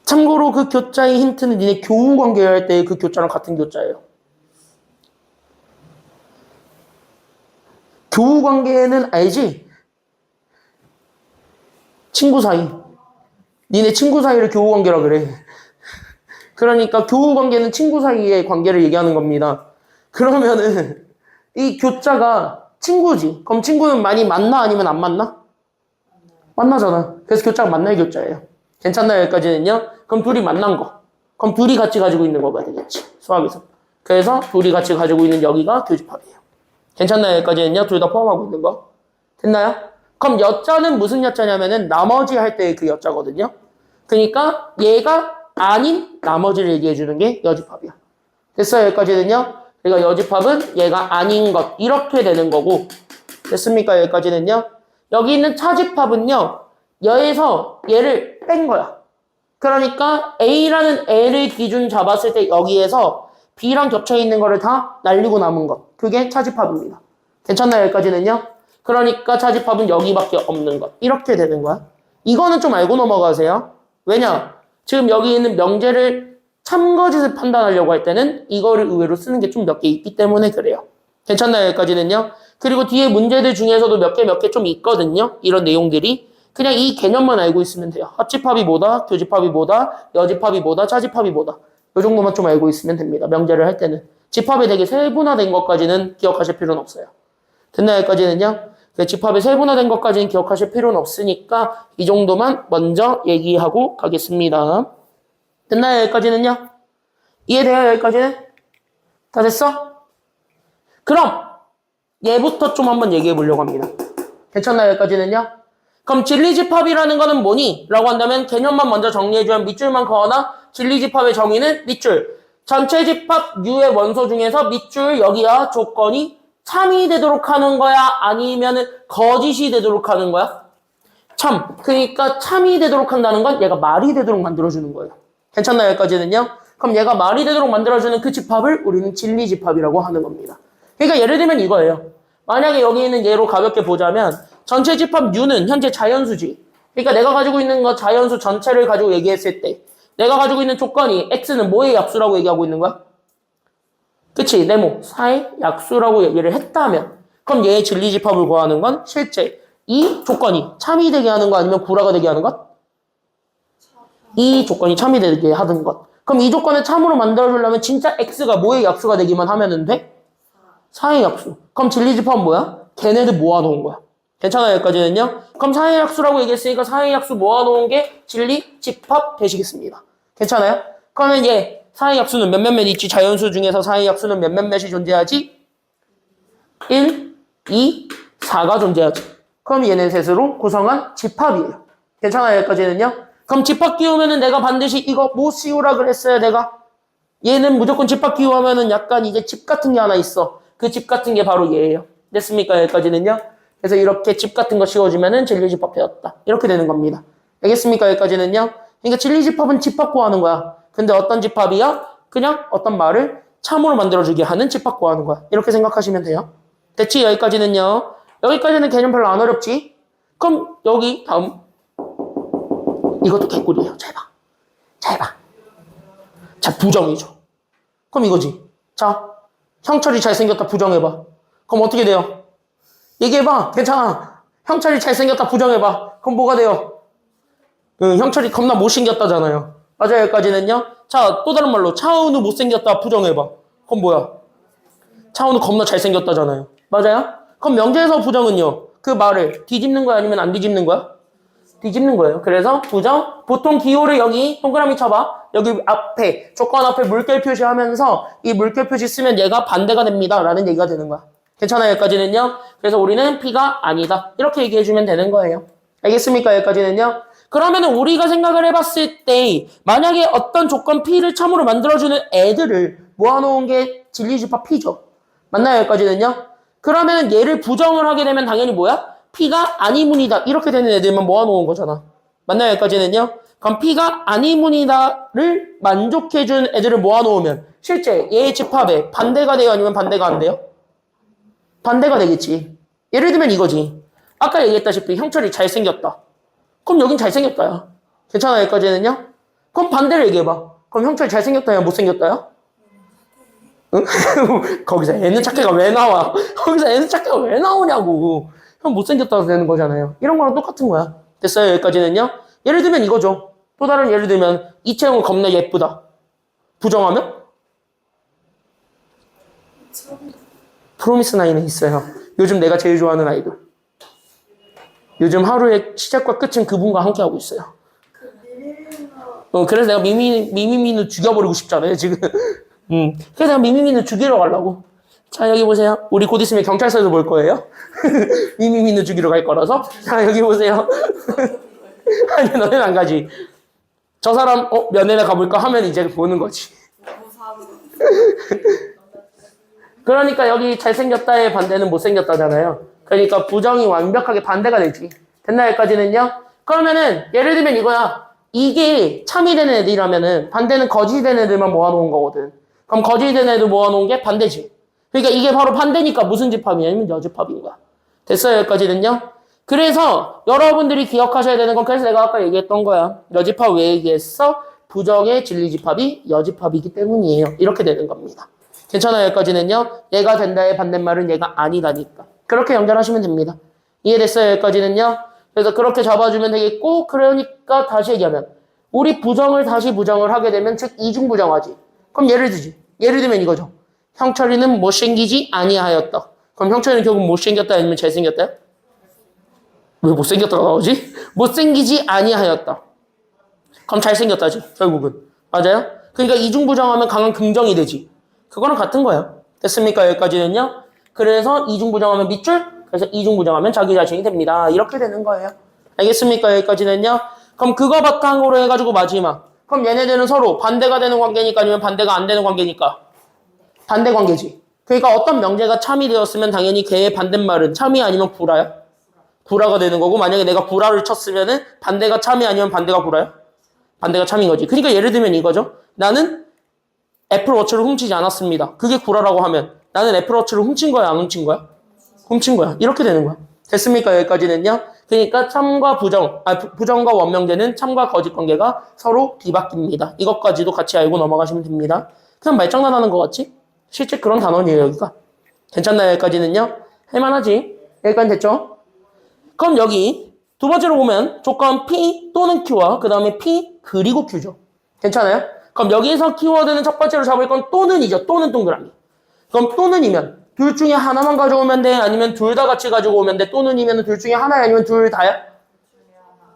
Speaker 1: 참고로 그 교자의 힌트는 니네 교우 관계할 때 그 교자랑 같은 교자예요. 교우 관계는 알지? 친구 사이. 니네 친구 사이를 교우 관계라 그래. 그러니까 교우 관계는 친구 사이의 관계를 얘기하는 겁니다. 그러면은 이 교자가 친구지. 그럼 친구는 많이 만나 아니면 안 만나? 만나잖아. 그래서 교자가 만날 교자예요. 괜찮나요? 여기까지는요? 그럼 둘이 만난 거. 그럼 둘이 같이 가지고 있는 거가 되겠지. 수학에서. 그래서 둘이 같이 가지고 있는 여기가 교집합이에요. 괜찮나요? 여기까지는요? 둘 다 포함하고 있는 거. 됐나요? 그럼 여자는 무슨 여자냐면은 나머지 할 때의 그 여자거든요. 그러니까 얘가 아닌 나머지를 얘기해 주는 게 여집합이야. 됐어요? 여기까지는요? 그러니까 여집합은 얘가 아닌 것 이렇게 되는 거고 됐습니까? 여기까지는요? 여기 있는 차집합은요. 여에서 얘를 뺀 거야. 그러니까 A라는 애를 기준 잡았을 때 여기에서 B랑 겹쳐 있는 거를 다 날리고 남은 것. 그게 차집합입니다. 괜찮나요? 여기까지는요? 그러니까 차집합은 여기밖에 없는 것. 이렇게 되는 거야. 이거는 좀 알고 넘어가세요. 왜냐? 지금 여기 있는 명제를 참거짓을 판단하려고 할 때는 이거를 의외로 쓰는 게 좀 몇 개 있기 때문에 그래요. 괜찮나요? 여기까지는요? 그리고 뒤에 문제들 중에서도 몇 개 좀 있거든요. 이런 내용들이. 그냥 이 개념만 알고 있으면 돼요. 합집합이 뭐다, 교집합이 뭐다, 여집합이 뭐다, 차집합이 뭐다. 이 정도만 좀 알고 있으면 됩니다. 명제를 할 때는. 집합이 되게 세분화된 것까지는 기억하실 필요는 없어요. 됐나요? 여기까지는요? 집합이 세분화된 것까지는 기억하실 필요는 없으니까 이 정도만 먼저 얘기하고 가겠습니다. 됐나요? 여기까지는요? 이해돼요? 여기까지는? 다 됐어? 그럼 얘부터 좀 한번 얘기해 보려고 합니다. 괜찮나요? 여기까지는요? 그럼 진리집합이라는 거는 뭐니? 라고 한다면 개념만 먼저 정리해주면 밑줄만 그어나 진리집합의 정의는 밑줄. 전체 집합 U의 원소 중에서 밑줄 여기야 조건이 참이 되도록 하는 거야? 아니면은 거짓이 되도록 하는 거야? 참. 그러니까 참이 되도록 한다는 건 얘가 말이 되도록 만들어주는 거예요. 괜찮나요? 여기까지는요? 그럼 얘가 말이 되도록 만들어주는 그 집합을 우리는 진리집합이라고 하는 겁니다. 그러니까 예를 들면 이거예요. 만약에 여기 있는 예로 가볍게 보자면 전체 집합 U는 현재 자연수지. 그러니까 내가 가지고 있는 거 자연수 전체를 가지고 얘기했을 때 내가 가지고 있는 조건이 X는 뭐의 약수라고 얘기하고 있는 거야? 그치? 네모, 4의 약수라고 얘기를 했다면 그럼 얘의 진리집합을 구하는 건 실제 이 조건이 참이 되게 하는 거 아니면 구라가 되게 하는 것? 이 조건이 참이 되게 하는 것. 그럼 이 조건을 참으로 만들어주려면 진짜 X가 뭐의 약수가 되기만 하면 돼? 4의 약수. 그럼 진리집합은 뭐야? 걔네들 모아놓은 거야. 괜찮아요? 여기까지는요? 그럼 4의 약수라고 얘기했으니까 4의 약수 모아놓은 게 진리집합 되시겠습니다. 괜찮아요? 그러면 얘 4의 약수는 몇몇몇 있지? 자연수 중에서 4의 약수는 몇몇몇이 존재하지? 1, 2, 4가 존재하죠. 그럼 얘네 셋으로 구성한 집합이에요. 괜찮아요, 여기까지는요? 그럼 집합 끼우면은 내가 반드시 이거 뭐 씌우라 그랬어요, 내가? 얘는 무조건 집합 끼우면은 약간 이제 집 같은 게 하나 있어. 그 집 같은 게 바로 얘예요. 됐습니까, 여기까지는요? 그래서 이렇게 집 같은 거 씌워주면은 진리집합 되었다. 이렇게 되는 겁니다. 알겠습니까, 여기까지는요? 그러니까 진리집합은 집합 구하는 거야. 근데 어떤 집합이야? 그냥 어떤 말을 참으로 만들어주게 하는 집합 구하는 거야. 이렇게 생각하시면 돼요. 됐지, 여기까지는요? 여기까지는 개념 별로 안 어렵지? 그럼 여기 다음 이것도 개꿀이에요. 잘 봐. 잘 봐. 자, 부정이죠. 그럼 이거지. 자, 형철이 잘생겼다 부정해봐. 그럼 어떻게 돼요? 얘기해봐. 괜찮아. 형철이 잘생겼다 부정해봐. 그럼 뭐가 돼요? 형철이 겁나 못생겼다잖아요. 맞아요, 여기까지는요? 자, 또 다른 말로 차은우 못생겼다 부정해봐. 그럼 뭐야? 차은우 겁나 잘생겼다잖아요. 맞아요? 그럼 명제에서 부정은요? 그 말을 뒤집는 거야 아니면 안 뒤집는 거야? 뒤집는 거예요. 그래서 부정, 보통 기호를 여기 동그라미 쳐봐. 여기 앞에, 조건 앞에 물결 표시하면서 이 물결 표시 쓰면 얘가 반대가 됩니다. 라는 얘기가 되는 거야. 괜찮아요, 여기까지는요? 그래서 우리는 P가 아니다. 이렇게 얘기해주면 되는 거예요. 알겠습니까, 여기까지는요? 그러면은 우리가 생각을 해봤을 때 만약에 어떤 조건 P를 참으로 만들어주는 애들을 모아놓은 게 진리집합 P죠. 맞나요, 여기까지는요? 그러면 얘를 부정을 하게 되면 당연히 뭐야? P가 아니문이다. 이렇게 되는 애들만 모아놓은 거잖아. 맞나요, 여기까지는요? 그럼 P가 아니문이다를 만족해준 애들을 모아놓으면 실제 얘의 집합에 반대가 돼요? 아니면 반대가 안 돼요? 반대가 되겠지. 예를 들면 이거지. 아까 얘기했다시피 형철이 잘생겼다. 그럼 여긴 잘생겼다야. 괜찮아요, 여기까지는요? 그럼 반대를 얘기해봐. 그럼 형철이 잘생겼다야, 못생겼다야? 응? 거기서 애는 찾기가 왜 나와? 거기서 애는 찾기가 왜 나오냐고. 그럼 못생겼다고 되는 거잖아요. 이런 거랑 똑같은 거야. 됐어요, 여기까지는요? 예를 들면 이거죠. 또 다른 예를 들면 이채영은 겁나 예쁘다. 부정하면? 프로미스 나인에 있어요. 요즘 내가 제일 좋아하는 아이돌. 요즘 하루의 시작과 끝은 그분과 함께 하고 있어요. 그래서 내가 미미미는 죽여버리고 싶잖아요, 지금. 그래서 내가 미미미는 죽이러 가려고. 자, 여기 보세요. 우리 곧 있으면 경찰서에서 볼 거예요. 미미미는 죽이러 갈 거라서. 자, 여기 보세요. 아니, 너네는 안 가지. 저 사람, 면회나 가볼까 하면 이제 보는 거지. 그러니까 여기 잘생겼다의 반대는 못생겼다잖아요. 그러니까 부정이 완벽하게 반대가 되지. 됐나, 여기까지는요? 그러면은, 예를 들면 이거야. 이게 참이 되는 애들이라면은, 반대는 거짓이 되는 애들만 모아놓은 거거든. 그럼 거짓이 되는 애들 모아놓은 게 반대지. 그러니까 이게 바로 반대니까 무슨 집합이냐? 아니면 여집합인가? 됐어요, 여기까지는요? 그래서 여러분들이 기억하셔야 되는 건 그래서 내가 아까 얘기했던 거야. 여집합 왜 얘기했어? 부정의 진리집합이 여집합이기 때문이에요. 이렇게 되는 겁니다. 괜찮아요, 여기까지는요? 얘가 된다의 반대말은 얘가 아니다니까. 그렇게 연결하시면 됩니다. 이해됐어요, 여기까지는요? 그래서 그렇게 잡아주면 되겠고, 그러니까 다시 얘기하면 우리 부정을 다시 부정을 하게 되면 즉 이중부정하지. 그럼 예를 들면 이거죠. 형철이는 못생기지 아니하였다. 그럼 형철이는 결국 못생겼다 아니면 잘생겼다? 왜 못생겼다가 나오지? 못생기지 아니하였다. 그럼 잘생겼다지, 결국은. 맞아요? 그러니까 이중부정하면 강한 긍정이 되지. 그거랑 같은 거야. 됐습니까? 여기까지는요? 그래서 이중부정하면 밑줄, 그래서 이중부정하면 자기 자신이 됩니다. 이렇게 되는 거예요. 알겠습니까? 여기까지는요? 그럼 그거 바탕으로 해가지고 마지막. 그럼 얘네들은 서로 반대가 되는 관계니까 아니면 반대가 안 되는 관계니까? 반대 관계지. 그러니까 어떤 명제가 참이 되었으면 당연히 걔의 반대말은 참이 아니면 불화야? 불화가 되는 거고 만약에 내가 불화를 쳤으면은 반대가 참이 아니면 반대가 불화야? 반대가 참인 거지. 그러니까 예를 들면 이거죠. 나는 애플워치를 훔치지 않았습니다. 그게 불화라고 하면 나는 애플워치를 훔친 거야, 안 훔친 거야? 훔친 거야. 이렇게 되는 거야. 됐습니까? 여기까지는요? 그러니까 참과 부정, 부정과 원명제는 참과 거짓 관계가 서로 뒤바뀝니다. 이것까지도 같이 알고 넘어가시면 됩니다. 그냥 말장난하는 것 같지? 실제 그런 단원이에요, 여기가. 괜찮나요? 여기까지는요? 할만하지? 여기까지 됐죠? 그럼 여기 두 번째로 보면 조건 P 또는 Q와 그 다음에 P 그리고 Q죠. 괜찮아요? 그럼 여기에서 키워드는 첫 번째로 잡을 건 또는이죠. 또는 동그라미. 그럼 또는이면 둘 중에 하나만 가져오면 돼? 아니면 둘 다 같이 가지고 오면 돼? 또는이면 둘 중에 하나야? 아니면 둘 다야?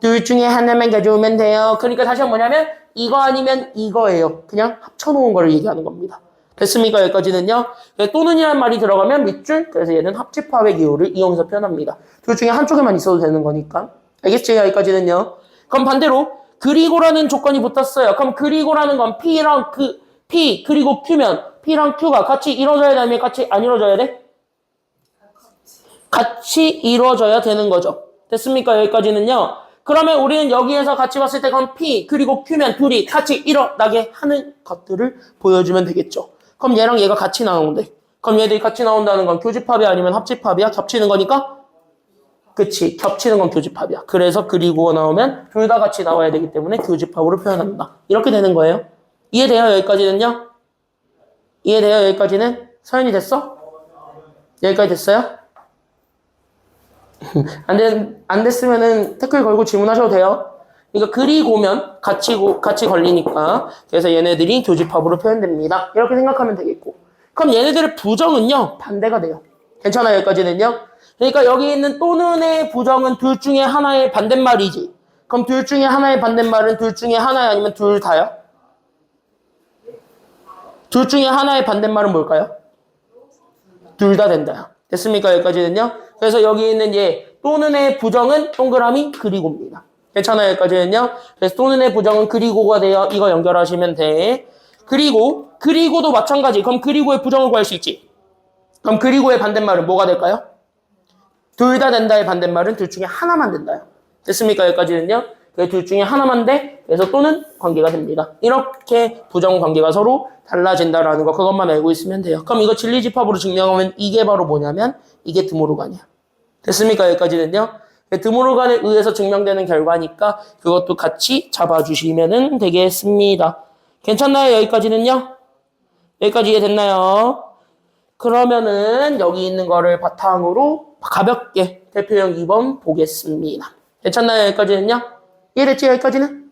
Speaker 1: 둘 중에 하나만 가져오면 돼요. 그러니까 다시 한번 뭐냐면 이거 아니면 이거예요. 그냥 합쳐놓은 거를 얘기하는 겁니다. 됐습니까? 여기까지는요. 또는이라는 말이 들어가면 밑줄, 그래서 얘는 합집합의 기호를 이용해서 표현합니다. 둘 중에 한쪽에만 있어도 되는 거니까. 알겠지? 여기까지는요. 그럼 반대로 그리고라는 조건이 붙었어요. 그럼 그리고라는 건 P랑 P 그리고 Q면 P랑 Q가 같이 이루어져야 돼? 아니면 같이 안 이루어져야 돼? 같이 이루어져야 되는 거죠. 됐습니까? 여기까지는요. 그러면 우리는 여기에서 같이 봤을 때 그럼 P 그리고 Q면 둘이 같이 일어나게 하는 것들을 보여주면 되겠죠. 그럼 얘랑 얘가 같이 나오는데 그럼 얘들이 같이 나온다는 건 교집합이 아니면 합집합이야? 겹치는 거니까? 그치. 겹치는 건 교집합이야. 그래서 그리고가 나오면 둘 다 같이 나와야 되기 때문에 교집합으로 표현한다. 이렇게 되는 거예요. 이해돼요? 여기까지는요? 이해돼요? 여기까지는? 서연이 됐어? 여기까지 됐어요? 안 됐으면은 댓글 걸고 질문하셔도 돼요. 그러니까 그리고면 같이 걸리니까 그래서 얘네들이 교집합으로 표현됩니다. 이렇게 생각하면 되겠고 그럼 얘네들의 부정은요 반대가 돼요. 괜찮아요? 여기까지는요. 그러니까 여기 있는 또는의 부정은 둘 중에 하나의 반대말이지. 그럼 둘 중에 하나의 반대말은 둘 중에 하나야 아니면 둘 다야? 둘 중에 하나의 반대말은 뭘까요? 둘 다 된다. 됐습니까? 여기까지는요. 그래서 여기 있는 얘 또는의 부정은 동그라미 그리고입니다. 괜찮아요? 여기까지는요. 그래서 또는의 부정은 그리고가 돼요. 이거 연결하시면 돼. 그리고도 마찬가지. 그럼 그리고의 부정을 구할 수 있지. 그럼 그리고의 반대말은 뭐가 될까요? 둘 다 된다의 반대말은 둘 중에 하나만 된다요. 됐습니까? 여기까지는요. 둘 중에 하나만 돼. 그래서 또는 관계가 됩니다. 이렇게 부정 관계가 서로 달라진다라는 거 그것만 알고 있으면 돼요. 그럼 이거 진리집합으로 증명하면 이게 바로 뭐냐면 이게 드모르간이야. 됐습니까? 여기까지는요. 드모르간에 의해서 증명되는 결과니까 그것도 같이 잡아주시면 되겠습니다. 괜찮나요? 여기까지는요? 여기까지 이해됐나요? 그러면은 여기 있는 거를 바탕으로 가볍게 대표형 2번 보겠습니다. 괜찮나요? 여기까지는요? 이해됐지? 여기까지는?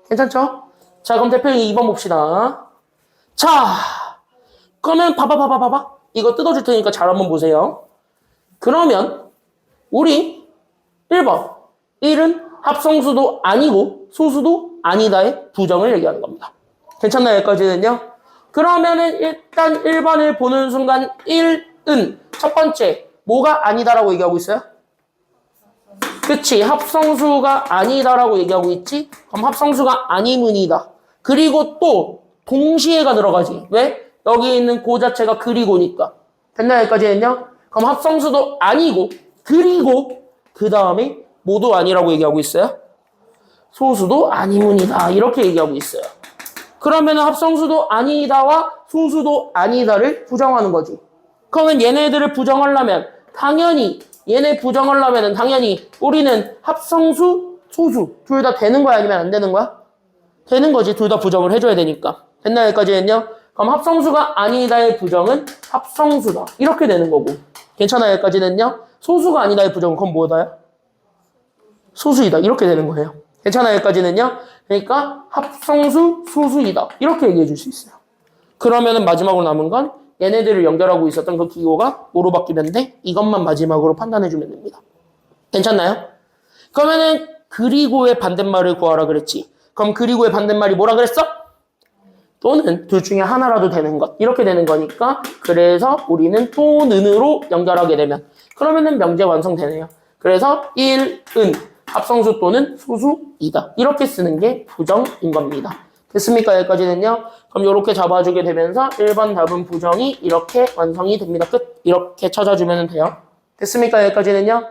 Speaker 1: 괜찮죠? 자, 그럼 대표형 2번 봅시다. 자, 그러면 봐봐. 이거 뜯어줄 테니까 잘 한번 보세요. 그러면 우리 1번 1은 합성수도 아니고 소수도 아니다의 부정을 얘기하는 겁니다. 괜찮나요? 여기까지는요? 그러면은 일단 1번을 보는 순간 1은 첫 번째 뭐가 아니다라고 얘기하고 있어요? 그치, 합성수가 아니다라고 얘기하고 있지? 그럼 합성수가 아니문이다. 그리고 또 동시에가 들어가지. 왜? 여기 있는 고 자체가 그리고니까. 됐나요? 여기까지는요? 그럼 합성수도 아니고 그리고 그 다음에 뭐도 아니라고 얘기하고 있어요? 소수도 아니문이다. 이렇게 얘기하고 있어요. 그러면 합성수도 아니다와 소수도 아니다를 부정하는 거지. 그러면 얘네들을 부정하려면 당연히 우리는 합성수, 소수 둘 다 되는 거야 아니면 안 되는 거야? 되는 거지. 둘 다 부정을 해줘야 되니까. 됐나요? 여기까지는요? 그럼 합성수가 아니다의 부정은 합성수다. 이렇게 되는 거고. 괜찮아요? 여기까지는요? 소수가 아니다의 부정은 그건 뭐다요? 소수이다. 이렇게 되는 거예요. 괜찮아요? 여기까지는요? 그러니까 합성수, 소수이다. 이렇게 얘기해 줄 수 있어요. 그러면은 마지막으로 남은 건 얘네들을 연결하고 있었던 그 기호가 뭐로 바뀌면 돼? 이것만 마지막으로 판단해 주면 됩니다. 괜찮나요? 그러면은 그리고의 반대말을 구하라 그랬지. 그럼 그리고의 반대말이 뭐라 그랬어? 또는 둘 중에 하나라도 되는 것. 이렇게 되는 거니까 그래서 우리는 또는으로 연결하게 되면 그러면은 명제 완성되네요. 그래서 1은 합성수 또는 소수이다. 이렇게 쓰는 게 부정인 겁니다. 됐습니까? 여기까지는요. 그럼 이렇게 잡아주게 되면서 1번 답은 부정이 이렇게 완성이 됩니다. 끝. 이렇게 찾아주면 돼요. 됐습니까? 여기까지는요.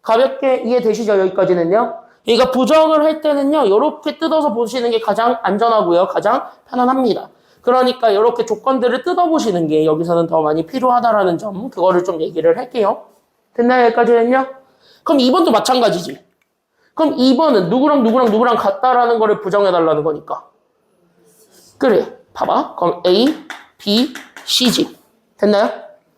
Speaker 1: 가볍게 이해되시죠? 여기까지는요. 그러니까 부정을 할 때는요. 이렇게 뜯어서 보시는 게 가장 안전하고요. 가장 편안합니다. 그러니까 이렇게 조건들을 뜯어보시는 게 여기서는 더 많이 필요하다라는 점 그거를 좀 얘기를 할게요. 됐나요? 여기까지는요. 그럼 2번도 마찬가지지. 그럼 2번은 누구랑 같다라는 거를 부정해달라는 거니까. 그래. 봐봐. 그럼 A, B, C지. 됐나요?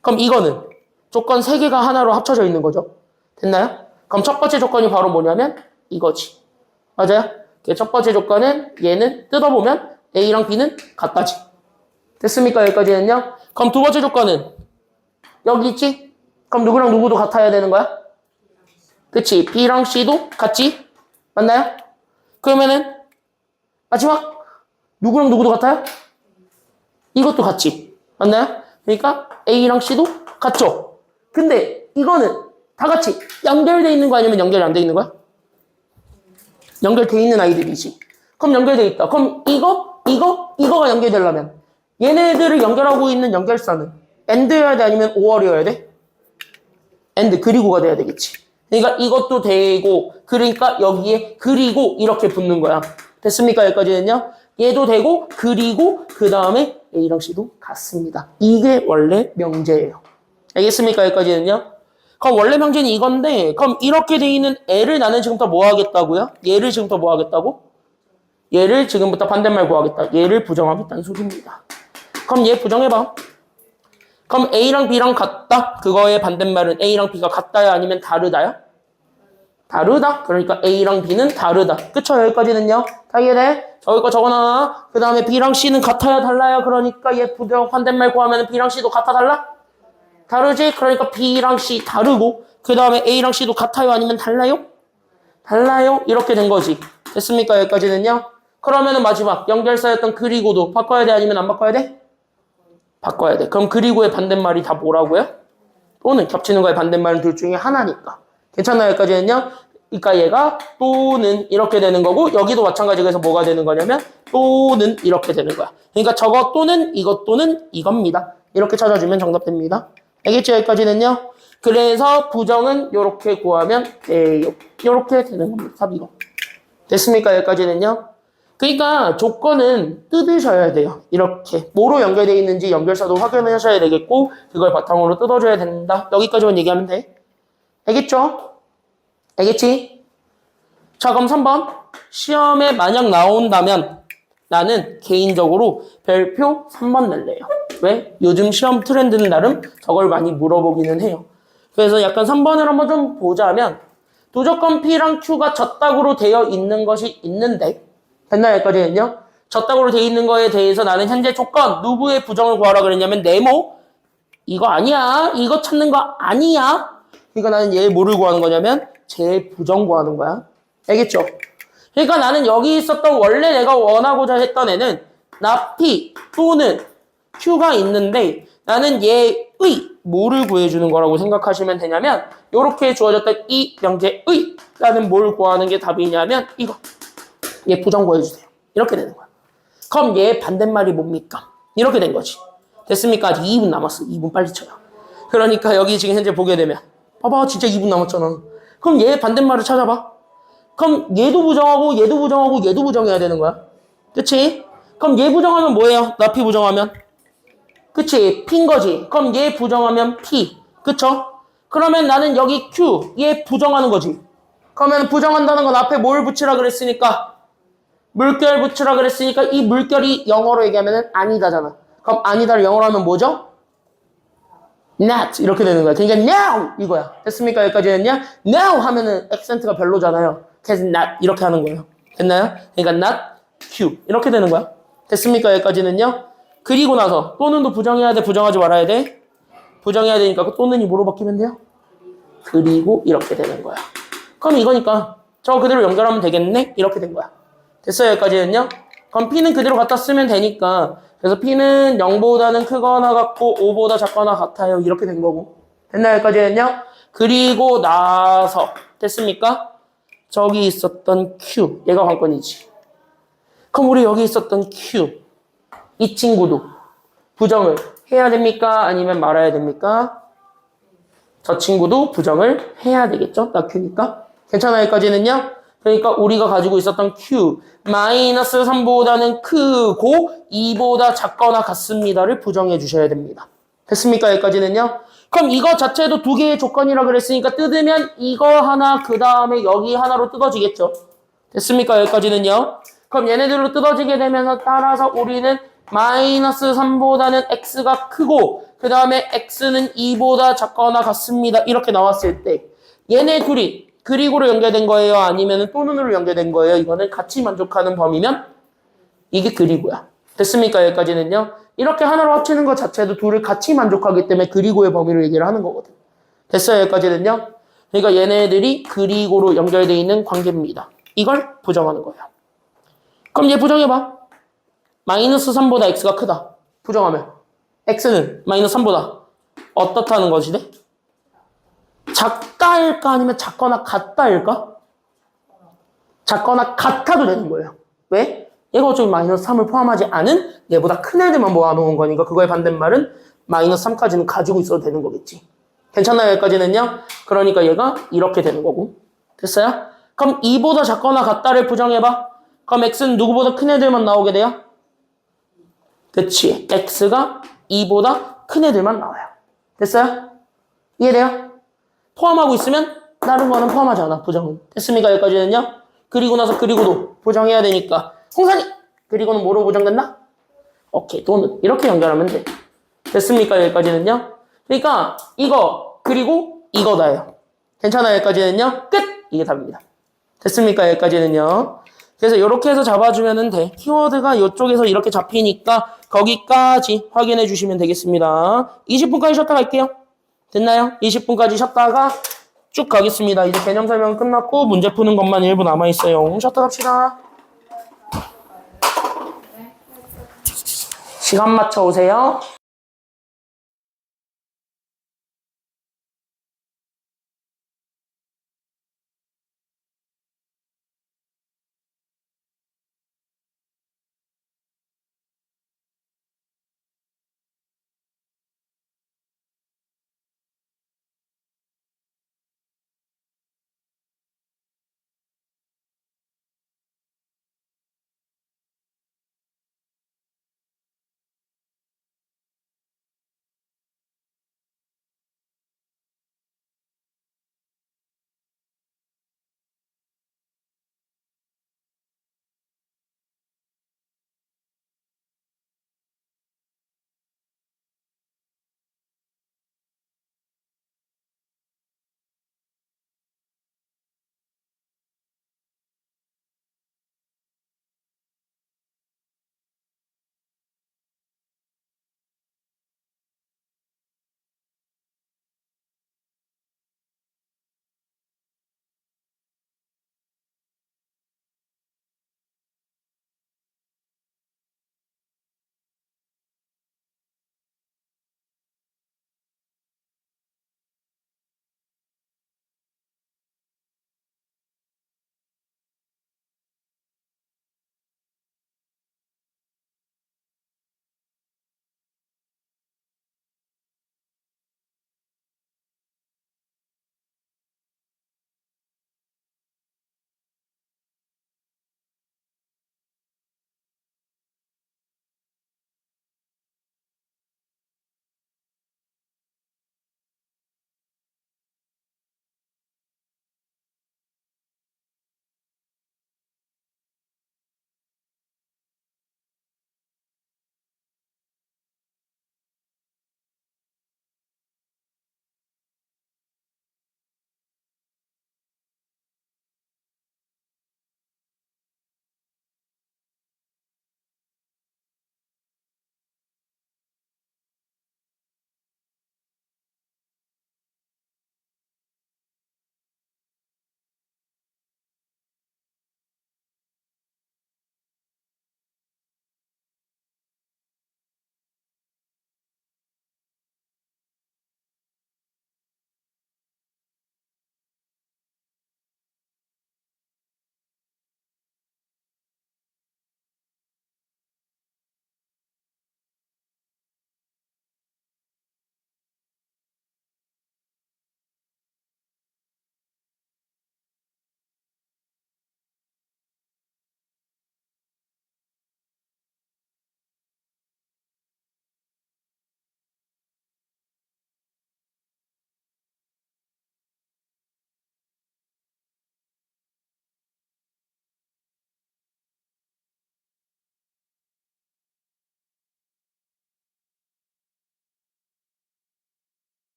Speaker 1: 그럼 이거는 조건 3개가 하나로 합쳐져 있는 거죠. 됐나요? 그럼 첫 번째 조건이 바로 뭐냐면 이거지. 맞아요? 첫 번째 조건은 얘는 뜯어보면 A랑 B는 같다지. 됐습니까? 여기까지는요. 그럼 두 번째 조건은 여기 있지? 그럼 누구랑 누구도 같아야 되는 거야? 그치? B랑 C도 같지? 맞나요? 그러면은 마지막 누구랑 누구도 같아요? 이것도 같지. 맞나요? 그러니까 A랑 C도 같죠? 근데 이거는 다 같이 연결돼 있는 거 아니면 연결이 안 돼 있는 거야? 연결돼 있는 아이들이지. 그럼 연결돼 있다. 그럼 이거가 연결되려면 얘네들을 연결하고 있는 연결사는 AND여야 돼? 아니면 OR이어야 돼? AND 그리고가 돼야 되겠지. 그러니까 이것도 되고 그러니까 여기에 그리고 이렇게 붙는 거야. 됐습니까? 여기까지는요. 얘도 되고 그리고 그 다음에 A랑 C도 같습니다. 이게 원래 명제예요. 알겠습니까? 여기까지는요. 그럼 원래 명제는 이건데 그럼 이렇게 돼 있는 애를 나는 지금부터 뭐 하겠다고요? 얘를 지금부터 뭐 하겠다고? 얘를 지금부터 반대말 구하겠다. 얘를 부정하겠다는 소리입니다. 그럼 얘 부정해봐. 그럼 A랑 B랑 같다? 그거의 반대말은 A랑 B가 같다야 아니면 다르다야? 다르다. 그러니까 A랑 B는 다르다. 그쵸? 여기까지는요. 다 이해돼? 저기 거 적어놔. 그 다음에 B랑 C는 같아야 달라요. 그러니까 얘 부정 반대말 구하면 B랑 C도 같아 달라? 다르지? 그러니까 B랑 C 다르고 그 다음에 A랑 C도 같아요? 아니면 달라요? 달라요? 이렇게 된 거지. 됐습니까? 여기까지는요. 그러면은 마지막 연결사였던 그리고도 바꿔야 돼? 아니면 안 바꿔야 돼? 바꿔야 돼. 그럼 그리고의 반대말이 다 뭐라고요? 또는 겹치는 거의 반대말은 둘 중에 하나니까. 괜찮나요? 여기까지는요. 그러니까 얘가 또는 이렇게 되는 거고 여기도 마찬가지로 해서 뭐가 되는 거냐면 또는 이렇게 되는 거야. 그러니까 저거 또는 이것 또는 이겁니다. 이렇게 찾아주면 정답 됩니다. 알겠죠? 여기까지는요. 그래서 부정은 이렇게 구하면 돼요. 이렇게 되는 겁니다. 답 이거. 됐습니까? 여기까지는요. 그러니까 조건은 뜯으셔야 돼요. 이렇게 뭐로 연결되어 있는지 연결사도 확인하셔야 되겠고 그걸 바탕으로 뜯어줘야 된다. 여기까지만 얘기하면 돼. 알겠죠? 알겠지? 자, 그럼 3번. 시험에 만약 나온다면 나는 개인적으로 별표 3번 낼래요. 왜? 요즘 시험 트렌드는 나름 저걸 많이 물어보기는 해요. 그래서 약간 3번을 한번 좀 보자면 도조건 P랑 Q가 젖닥으로 되어 있는 것이 있는데 됐나요? 여기까지는요? 젖닥으로 되어 있는 거에 대해서 나는 현재 조건 누구의 부정을 구하라 그랬냐면 네모 이거 아니야. 이거 찾는 거 아니야. 그러니까 나는 얘 뭐를 구하는 거냐면 제 부정 구하는 거야. 알겠죠? 그러니까 나는 여기 있었던 원래 내가 원하고자 했던 애는 나 P 또는 Q가 있는데 나는 얘의 뭐를 구해주는 거라고 생각하시면 되냐면 이렇게 주어졌던 이 명제의 라는 뭘 구하는 게 답이냐면 이거. 얘 부정 구해주세요. 이렇게 되는 거야. 그럼 얘 반대말이 뭡니까? 이렇게 된 거지. 됐습니까? 아직 2분 남았어. 2분 빨리 쳐요. 그러니까 여기 지금 현재 보게 되면 봐봐 진짜 2분 남았잖아. 그럼 얘 반대말을 찾아봐. 그럼 얘도 부정하고 얘도 부정하고 얘도 부정해야 되는 거야. 그치? 그럼 얘 부정하면 뭐예요? 나 P 부정하면? 그치? P인 거지. 그럼 얘 부정하면 P. 그쵸? 그러면 나는 여기 Q. 얘 부정하는 거지. 그러면 부정한다는 건 앞에 뭘 붙이라 그랬으니까? 물결 붙이라 그랬으니까 이 물결이 영어로 얘기하면 아니다잖아. 그럼 아니다를 영어로 하면 뭐죠? not 이렇게 되는 거야. 그러니까 no 이거야. 됐습니까? 여기까지는요. no 하면은 액센트가 별로잖아요. 그래서 not 이렇게 하는 거예요. 됐나요? 그러니까 not Q 이렇게 되는 거야. 됐습니까? 여기까지는요. 그리고 나서 또는도 부정해야 돼? 부정하지 말아야 돼? 부정해야 되니까 그 또는이 뭐로 바뀌면 돼요? 그리고 이렇게 되는 거야. 그럼 이거니까 저 그대로 연결하면 되겠네? 이렇게 된 거야. 됐어요? 여기까지는요. 그럼 P는 그대로 갖다 쓰면 되니까 그래서 P는 0보다는 크거나 같고 5보다 작거나 같아요. 이렇게 된 거고. 됐나요? 여기까지는요. 그리고 나서 됐습니까? 저기 있었던 Q 얘가 관건이지. 그럼 우리 여기 있었던 Q 이 친구도 부정을 해야 됩니까? 아니면 말아야 됩니까? 저 친구도 부정을 해야 되겠죠? 나 Q니까. 괜찮아요? 여기까지는요. 그러니까 우리가 가지고 있었던 Q 마이너스 3보다는 크고 2보다 작거나 같습니다를 부정해 주셔야 됩니다. 됐습니까? 여기까지는요. 그럼 이거 자체도 두 개의 조건이라 그랬으니까 뜯으면 이거 하나 그 다음에 여기 하나로 뜯어지겠죠. 됐습니까? 여기까지는요. 그럼 얘네들로 뜯어지게 되면서 따라서 우리는 마이너스 3보다는 x가 크고 그 다음에 x는 2보다 작거나 같습니다. 이렇게 나왔을 때 얘네 둘이 그리고로 연결된 거예요? 아니면 또는으로 연결된 거예요? 이거는 같이 만족하는 범위면 이게 그리고야. 됐습니까? 여기까지는요. 이렇게 하나로 합치는 것 자체도 둘을 같이 만족하기 때문에 그리고의 범위를 얘기를 하는 거거든. 됐어요? 여기까지는요. 그러니까 얘네들이 그리고로 연결되어 있는 관계입니다. 이걸 부정하는 거예요. 그럼 얘 부정해봐. 마이너스 3보다 x가 크다. 부정하면 x는 마이너스 3보다 어떻다는 것이네? 작다일까 아니면 작거나 같다일까? 작거나 같아도 되는 거예요. 왜? 얘가 어차피 마이너스 3을 포함하지 않은 얘보다 큰 애들만 모아놓은 거니까 그거의 반대말은 마이너스 3까지는 가지고 있어도 되는 거겠지. 괜찮나요? 여기까지는요? 그러니까 얘가 이렇게 되는 거고. 됐어요? 그럼 2보다 작거나 같다를 부정해봐. 그럼 x는 누구보다 큰 애들만 나오게 돼요? 그치. x가 2보다 큰 애들만 나와요. 됐어요? 이해돼요? 포함하고 있으면 다른 거는 포함하지 않아. 부정은. 됐습니까? 여기까지는요? 그리고 나서 그리고도 부정해야 되니까. 홍산이! 그리고는 뭐로 부정된다? 오케이. 또는 이렇게 연결하면 돼. 됐습니까? 여기까지는요? 그러니까 이거 그리고 이거다예요. 괜찮아요? 여기까지는요? 끝! 이게 답입니다. 됐습니까? 여기까지는요? 그래서 이렇게 해서 잡아주면 돼. 키워드가 이쪽에서 이렇게 잡히니까 거기까지 확인해 주시면 되겠습니다. 20분까지 쉬었다 갈게요. 됐나요? 20분까지 쉬었다가 쭉 가겠습니다. 이제 개념 설명 끝났고 문제 푸는 것만 일부 남아있어요. 쉬었다 갑시다. 시간 맞춰 오세요.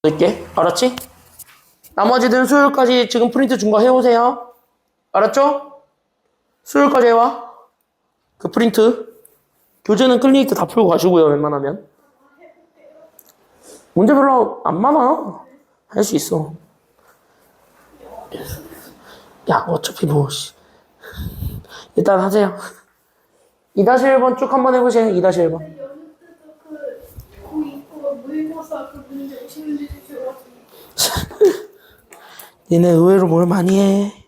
Speaker 1: 넣을게. 알았지? 나머지들은 수요일까지 지금 프린트 준 거 해오세요. 알았죠? 수요일까지 해와. 그 프린트. 교재는 클리니트 다 풀고 가시고요, 웬만하면. 문제 별로 안 많아. 할 수 있어. 야, 어차피 뭐, 일단 하세요. 2-1번 쭉 한번 해보세요. 2-1번.
Speaker 3: 연습 때도 고2거 모의고사 그 문제 50문제 주셔가지고
Speaker 1: 니네 의외로 뭘 많이 해.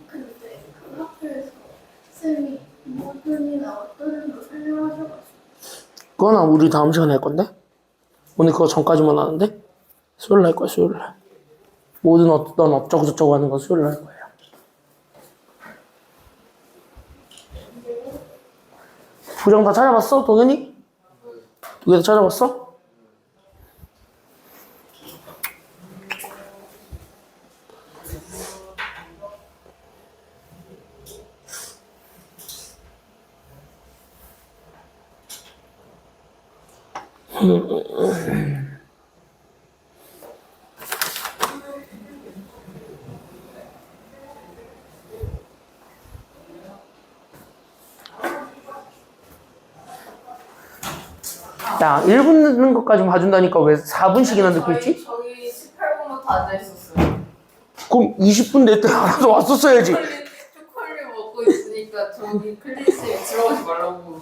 Speaker 3: 근데 그 학교에서 쌤이 모든이나 어떤 거 설명하셔가지고
Speaker 1: 그거는 우리 다음 시간에 할 건데? 오늘 그거 전까지만 하는데? 수요일 날 거야, 수요일 날. 모든 어떤 어쩌고저쩌고 하는 건 수요일 날 거예요. 부정 다 찾아봤어, 동현이? 두 개 다 찾아봤어? 야, 1분 늦는 것까지 봐준다니까 왜 4분씩이나 늦고 있지?
Speaker 2: 저희 18분부터 앉아있었어요.
Speaker 1: 그럼 20분 낼 때 알아서 왔었어야지.
Speaker 2: 초콜릿 먹고 있으니까 저기 클래스에 들어가지 말라고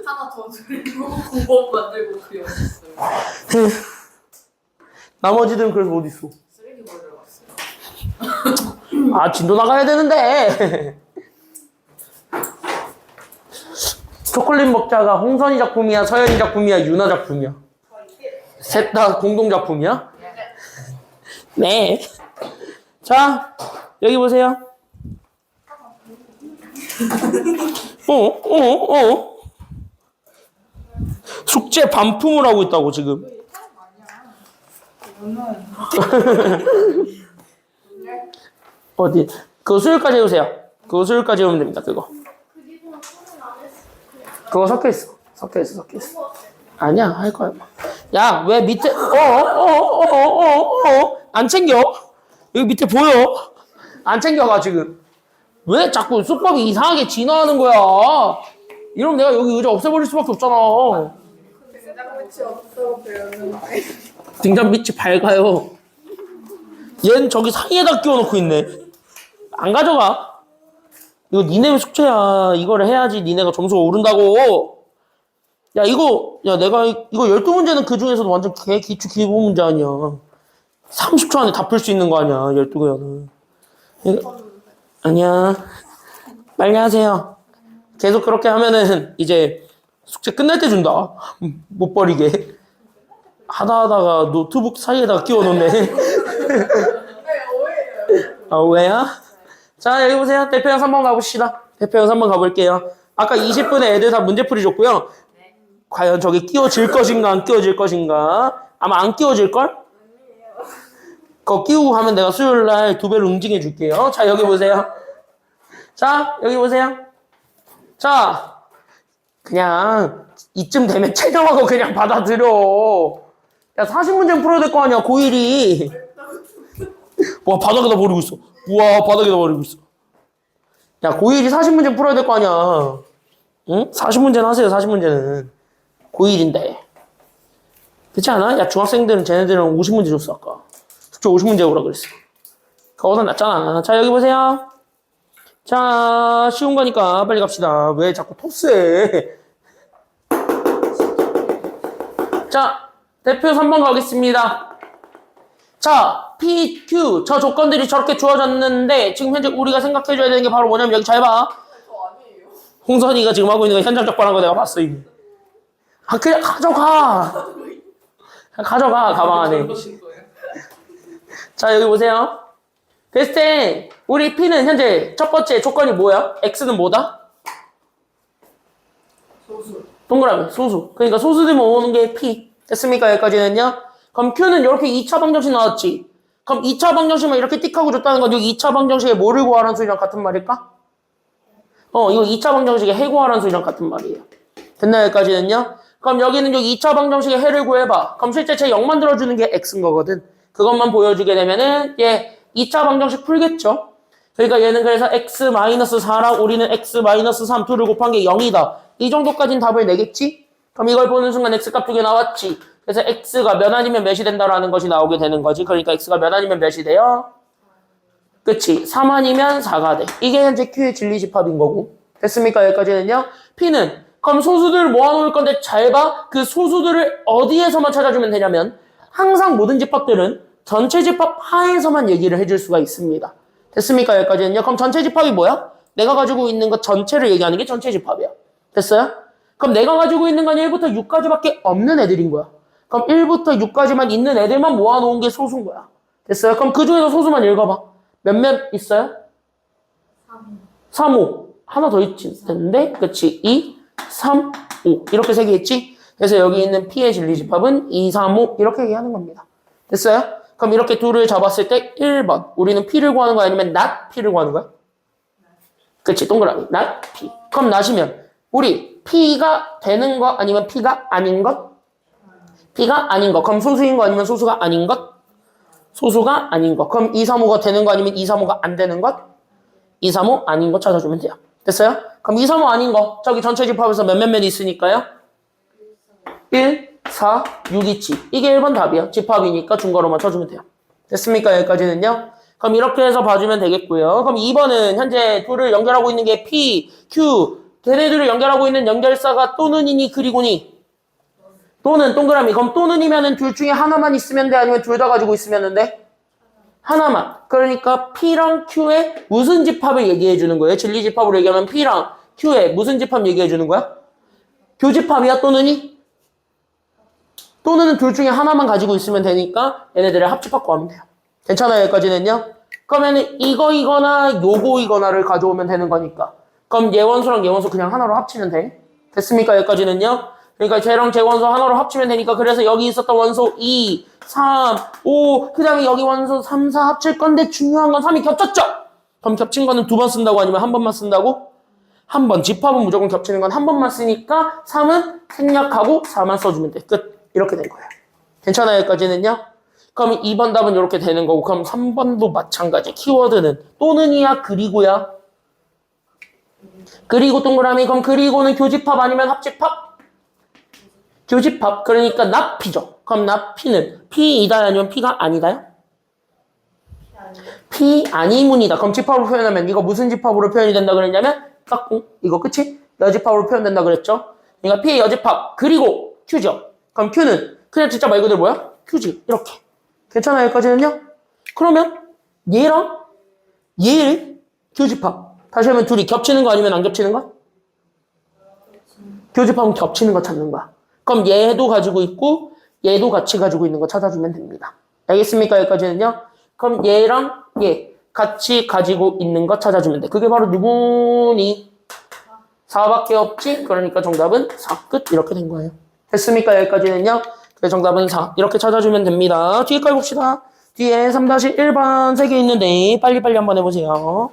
Speaker 2: 하나 더 줄이고 9번 만들고 그랬었어요.
Speaker 1: 나머지들은 그래서 어디 있어?
Speaker 2: 쓰레기 버리러 갔어요.
Speaker 1: 아, 진도 나가야 되는데. 초콜릿 먹자가 홍선이 작품이야, 서연이 작품이야, 유나 작품이야? 셋 다 공동 작품이야? 네. 자, 여기 보세요. 숙제 반품을 하고 있다고, 지금. 어디? 그거 수요일까지 해주세요. 그거 수요일까지 하면 됩니다, 그거.
Speaker 3: 그리고 손을 안 했어.
Speaker 1: 그거 섞여 있어. 아니야, 할 거야. 야, 왜 밑에, 안 챙겨? 여기 밑에 보여? 안 챙겨가, 지금. 왜 자꾸 수법이 이상하게 진화하는 거야? 이러면 내가 여기 의자 없애버릴 수밖에 없잖아.
Speaker 3: 끝이 없어 배웠는데
Speaker 1: 등잔 밑이 밝아요. 얜 저기 사이에다 끼워놓고 있네. 안 가져가. 이거 니네 숙제야. 이거를 해야지 니네가 점수가 오른다고. 야, 내가 이거 12문제는 그 중에서도 완전 기초 기본 문제 아니야. 30초 안에 다 풀 수 있는 거 아니야, 12개는. 아니야. 빨리 하세요. 계속 그렇게 하면은 이제 숙제 끝날 때 준다. 못 버리게. 하다가 노트북 사이에다가 끼워놓네. 아, 왜야? 자, 여기 보세요. 대표 영상 한번 가봅시다. 대표 영상 한번 가볼게요. 아까 20분에 애들 다 문제풀이 줬고요.
Speaker 2: 네.
Speaker 1: 과연 저게 끼워질 것인가 안 끼워질 것인가? 아마 안 끼워질걸? 그거 끼우고 가면 내가 수요일 날 2배로 응징해 줄게요. 자, 여기 보세요. 자, 여기 보세요. 자, 그냥 이쯤 되면 체정하고 그냥 받아들여. 야, 40문제 풀어야 될 거 아니야, 고1이. 와, 바닥에다 버리고 있어. 우와, 바닥에다 버리고 있어. 야, 고1이 40문제 풀어야 될 거 아니야. 응? 40문제는 하세요, 40문제는. 고1인데. 그렇지 않아? 야, 중학생들은 쟤네들은 50문제 줬어, 아까. 숙제 50문제 오라 그랬어. 그거보다 낫잖아. 자, 여기 보세요. 자, 쉬운 거니까 빨리 갑시다. 왜 자꾸 토스해? 자, 대표 3번 가겠습니다. 자, P, Q. 저 조건들이 저렇게 주어졌는데 지금 현재 우리가 생각해줘야 되는 게 바로 뭐냐면 여기 잘 봐.
Speaker 2: 저 아니에요.
Speaker 1: 홍선이가 지금 하고 있는 거 현장 적발한 거 내가 봤어, 이미. 아, 그냥 가져가. 가져가, 가방 안에.
Speaker 2: 그러신 거예요?
Speaker 1: 자, 여기 보세요. 됐을 때 우리 P는 현재 첫 번째 조건이 뭐야? X는 뭐다?
Speaker 2: 소수.
Speaker 1: 동그라미, 소수. 그러니까 소수들 모으는 게 P. 됐습니까? 여기까지는요? 그럼 Q는 이렇게 2차 방정식 나왔지? 그럼 2차 방정식만 이렇게 띡하고 줬다는 건 여기 2차 방정식에 뭐를 구하라는 소리랑 같은 말일까? 이거 2차 방정식에 해 구하라는 소리랑 같은 말이에요. 됐나요? 여기까지는요? 그럼 여기는 여기 2차 방정식에 해를 구해봐. 그럼 실제 제 0 만들어주는 게 X인 거거든. 그것만 보여주게 되면은 얘 2차 방정식 풀겠죠? 그러니까 얘는 그래서 x-4랑 우리는 x-3 둘을 곱한 게 0이다. 이 정도까지는 답을 내겠지? 그럼 이걸 보는 순간 x값 2개 나왔지? 그래서 x가 몇 아니면 몇이 된다라는 것이 나오게 되는 거지. 그러니까 x가 몇 아니면 몇이 돼요? 그치? 3 아니면 4가 돼. 이게 현재 q의 진리집합인 거고. 됐습니까? 여기까지는요? p는 그럼 소수들을 모아놓을 건데 잘 봐. 그 소수들을 어디에서만 찾아주면 되냐면 항상 모든 집합들은 전체 집합 하에서만 얘기를 해줄 수가 있습니다. 됐습니까? 여기까지는요? 그럼 전체 집합이 뭐야? 내가 가지고 있는 것 전체를 얘기하는 게 전체 집합이야. 됐어요? 그럼 내가 가지고 있는 건 1부터 6까지밖에 없는 애들인 거야. 그럼 1부터 6까지만 있는 애들만 모아놓은 게 소수인 거야. 됐어요? 그럼 그 중에서 소수만 읽어봐. 몇몇 있어요? 3, 5. 하나 더 있지 텐데, 그치? 2, 3, 5. 이렇게 세 개 있지? 그래서 여기 있는 P의 진리집합은 2, 3, 5. 이렇게 얘기하는 겁니다. 됐어요? 그럼 이렇게 둘을 잡았을 때 1번. 우리는 P를 구하는 거야? 아니면 not P를 구하는 거야? 그치? 동그라미. not P. 그럼 not이면 우리 P가 되는 거 아니면 P가 아닌 것? P가 아닌 것. 그럼 소수인 거 아니면 소수가 아닌 것? 소수가 아닌 것. 그럼 2, 3, 5가 되는 거 아니면 2, 3, 5가 안 되는 것? 2, 3, 5 아닌 것 찾아주면 돼요. 됐어요? 그럼 2, 3, 5 아닌 거. 저기 전체 집합에서 몇몇몇 있으니까요? 1, 4, 6 있지. 이게 1번 답이야. 집합이니까 중괄호만 쳐주면 돼요. 됐습니까? 여기까지는요? 그럼 이렇게 해서 봐주면 되겠고요. 그럼 2번은 현재 둘을 연결하고 있는 게 P, Q. 걔네들을 연결하고 있는 연결사가 또는이니 그리고니? 또는 동그라미. 그럼 또는이면은 둘 중에 하나만 있으면 돼? 아니면 둘 다 가지고 있으면 돼? 하나만. 그러니까 P랑 Q의 무슨 집합을 얘기해 주는 거예요? 진리 집합으로 얘기하면 P랑 Q의 무슨 집합 얘기해 주는 거야? 교집합이야? 또는이? 또는 둘 중에 하나만 가지고 있으면 되니까 얘네들을 합집합 구하면 돼요. 괜찮아요? 여기까지는요? 그러면은 이거나 요거이거나를 가져오면 되는 거니까. 그럼 얘원수랑 얘원수 그냥 하나로 합치면 돼. 됐습니까? 여기까지는요? 그러니까 쟤랑 쟤 원소 하나로 합치면 되니까 그래서 여기 있었던 원소 2, 3, 5 그 다음에 여기 원소 3, 4 합칠 건데 중요한 건 3이 겹쳤죠? 그럼 겹친 거는 2번 쓴다고 아니면 한 번만 쓴다고? 한 번. 집합은 무조건 겹치는 건 한 번만 쓰니까 3은 생략하고 4만 써주면 돼. 끝. 이렇게 된 거예요. 괜찮아요? 여기까지는요? 그럼 2번 답은 이렇게 되는 거고 그럼 3번도 마찬가지. 키워드는 또는이야 그리고야? 그리고 동그라미. 그럼 그리고는 교집합 아니면 합집합? 교집합. 그러니까 not P죠. 그럼 not P는 P이다 아니면 P가 아니다요? P 아니문이다. 그럼 집합으로 표현하면 이거 무슨 집합으로 표현이 된다 그랬냐면 깍꿍. 이거 끝이? 여집합으로 표현된다 그랬죠? 그러니까 P의 여집합 그리고 Q죠. 그럼 Q는 그냥 진짜 말 그대로 뭐야? Q지. 이렇게. 괜찮아요? 여기까지는요? 그러면 얘랑 얘를 교집합. 다시 하면 둘이 겹치는 거 아니면 안 겹치는 거? 교집합은 겹치는 거 찾는 거야. 그럼 얘도 가지고 있고 얘도 같이 가지고 있는 거 찾아주면 됩니다. 알겠습니까? 여기까지는요? 그럼 얘랑 얘 같이 가지고 있는 거 찾아주면 돼. 그게 바로 누구니? 4밖에 없지? 그러니까 정답은 4 끝. 이렇게 된 거예요. 됐습니까? 여기까지는요? 그래서 정답은 4. 이렇게 찾아주면 됩니다. 뒤에 거 해봅시다. 뒤에 3-1번 3개 있는데 빨리빨리 한번 해보세요.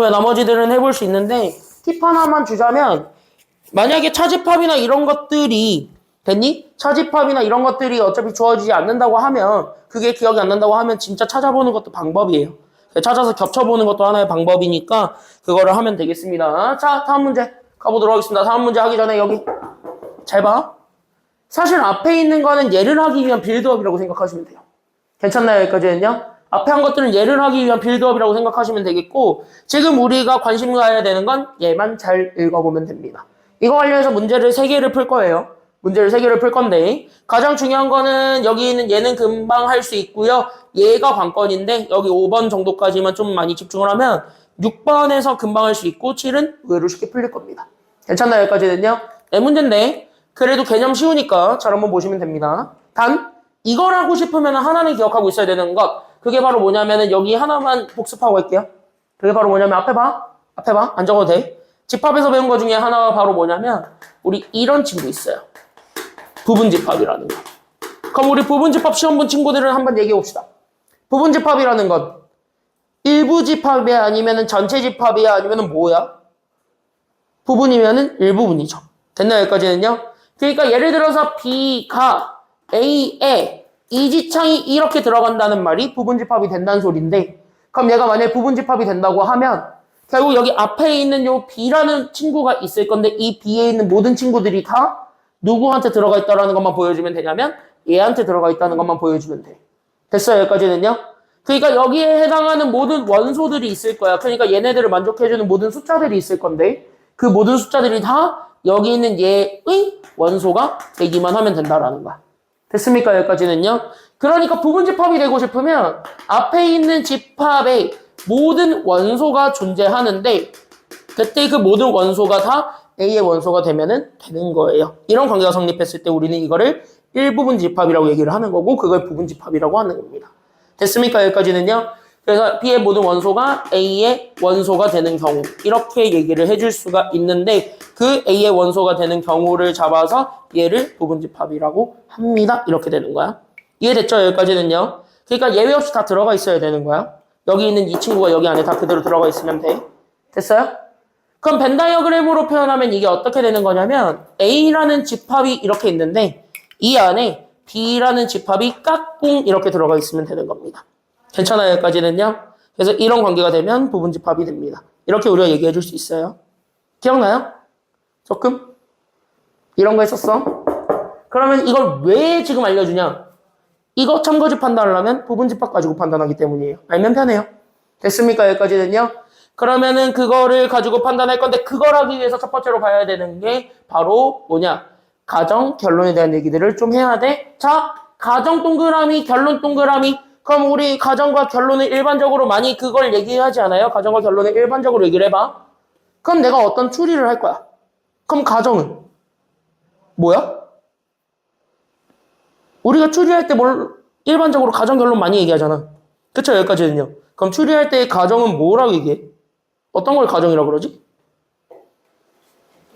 Speaker 1: 나머지들은 해볼 수 있는데 팁 하나만 주자면 만약에 차집합이나 이런 것들이 됐니? 차집합이나 이런 것들이 어차피 주어지지 않는다고 하면 그게 기억이 안 난다고 하면 진짜 찾아보는 것도 방법이에요. 찾아서 겹쳐보는 것도 하나의 방법이니까 그거를 하면 되겠습니다. 자, 다음 문제 가보도록 하겠습니다. 다음 문제 하기 전에 여기 잘 봐. 사실 앞에 있는 거는 예를 하기 위한 빌드업이라고 생각하시면 돼요. 괜찮나요? 여기까지는요? 앞에 한 것들은 예를 하기 위한 빌드업이라고 생각하시면 되겠고 지금 우리가 관심 가야 되는 건 얘만 잘 읽어보면 됩니다. 이거 관련해서 문제를 3개를 풀 거예요. 문제를 3개를 풀 건데 가장 중요한 거는 여기 있는 얘는 금방 할 수 있고요. 얘가 관건인데 여기 5번 정도까지만 좀 많이 집중을 하면 6번에서 금방 할 수 있고 7은 의외로 쉽게 풀릴 겁니다. 괜찮나요? 여기까지는요? 네 문제인데 그래도 개념 쉬우니까 잘 한번 보시면 됩니다. 단 이걸 하고 싶으면 하나는 기억하고 있어야 되는 것 그게 바로 뭐냐면은 여기 하나만 복습하고 갈게요. 그게 바로 뭐냐면 앞에 봐. 안 적어도 돼. 집합에서 배운 거 중에 하나가 바로 뭐냐면 우리 이런 친구 있어요. 부분집합이라는 거. 그럼 우리 부분집합 시험 본 친구들은 한번 얘기해 봅시다. 부분집합이라는 건 일부 집합이야 아니면은 전체 집합이야 아니면은 뭐야? 부분이면은 일부분이죠. 됐나요? 여기까지는요? 그러니까 예를 들어서 B가 A에 이지창이 이렇게 들어간다는 말이 부분집합이 된다는 소리인데 그럼 얘가 만약에 부분집합이 된다고 하면 결국 여기 앞에 있는 요 B라는 친구가 있을 건데 이 B에 있는 모든 친구들이 다 누구한테 들어가 있다는 것만 보여주면 되냐면 얘한테 들어가 있다는 것만 보여주면 돼. 됐어요? 여기까지는요? 그러니까 여기에 해당하는 모든 원소들이 있을 거야. 그러니까 얘네들을 만족해주는 모든 숫자들이 있을 건데 그 모든 숫자들이 다 여기 있는 얘의 원소가 되기만 하면 된다라는 거야. 됐습니까? 여기까지는요? 그러니까 부분집합이 되고 싶으면 앞에 있는 집합에 모든 원소가 존재하는데 그때 그 모든 원소가 다 A의 원소가 되면은 되는 거예요. 이런 관계가 성립했을 때 우리는 이거를 일부분 집합이라고 얘기를 하는 거고 그걸 부분 집합이라고 하는 겁니다. 됐습니까? 여기까지는요? 그래서 B의 모든 원소가 A의 원소가 되는 경우 이렇게 얘기를 해줄 수가 있는데 그 A의 원소가 되는 경우를 잡아서 얘를 부분 집합이라고 합니다. 이렇게 되는 거야. 이해됐죠? 여기까지는요? 그러니까 예외 없이 다 들어가 있어야 되는 거야. 여기 있는 이 친구가 여기 안에 다 그대로 들어가 있으면 돼. 됐어요? 그럼 벤 다이어그램으로 표현하면 이게 어떻게 되는 거냐면 A라는 집합이 이렇게 있는데 이 안에 B라는 집합이 깍꿍 이렇게 들어가 있으면 되는 겁니다. 괜찮아요? 여기까지는요? 그래서 이런 관계가 되면 부분집합이 됩니다. 이렇게 우리가 얘기해 줄 수 있어요. 기억나요? 조금? 이런 거 했었어? 그러면 이걸 왜 지금 알려주냐? 이거 참거집 판단하려면 부분집합 가지고 판단하기 때문이에요. 알면 편해요. 됐습니까? 여기까지는요? 그러면은 그거를 가지고 판단할 건데 그걸 하기 위해서 첫 번째로 봐야 되는 게 바로 뭐냐? 가정, 결론에 대한 얘기들을 좀 해야 돼. 자, 가정 동그라미, 결론 동그라미. 그럼 우리 가정과 결론을 일반적으로 많이 그걸 얘기하지 않아요? 가정과 결론을 일반적으로 얘기를 해봐. 그럼 내가 어떤 추리를 할 거야. 그럼 가정은 뭐야? 우리가 추리할 때 일반적으로 가정, 결론 많이 얘기하잖아. 그쵸? 여기까지는요. 그럼 추리할 때 가정은 뭐라고 얘기해? 어떤 걸 가정이라고 그러지?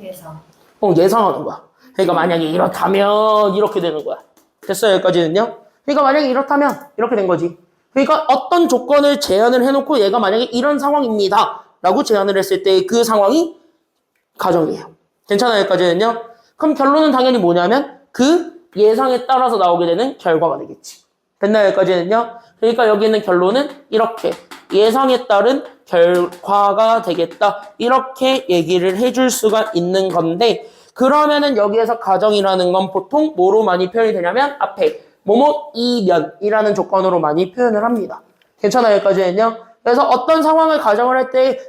Speaker 2: 예상.
Speaker 1: 예상하는 거야. 그러니까 만약에 이렇다면 이렇게 되는 거야. 됐어요? 여기까지는요? 그러니까 만약에 이렇다면 이렇게 된 거지. 그러니까 어떤 조건을 제안을 해놓고 얘가 만약에 이런 상황입니다 라고 제안을 했을 때 그 상황이 가정이에요. 괜찮아요? 여기까지는요? 그럼 결론은 당연히 뭐냐면 그 예상에 따라서 나오게 되는 결과가 되겠지. 됐나요? 여기까지는요? 그러니까 여기 있는 결론은 이렇게 예상에 따른 결과가 되겠다. 이렇게 얘기를 해줄 수가 있는 건데 그러면은 여기에서 가정이라는 건 보통 뭐로 많이 표현이 되냐면 앞에 뭐뭐이면이라는 조건으로 많이 표현을 합니다. 괜찮아요? 여기까지는요? 그래서 어떤 상황을 가정을 할 때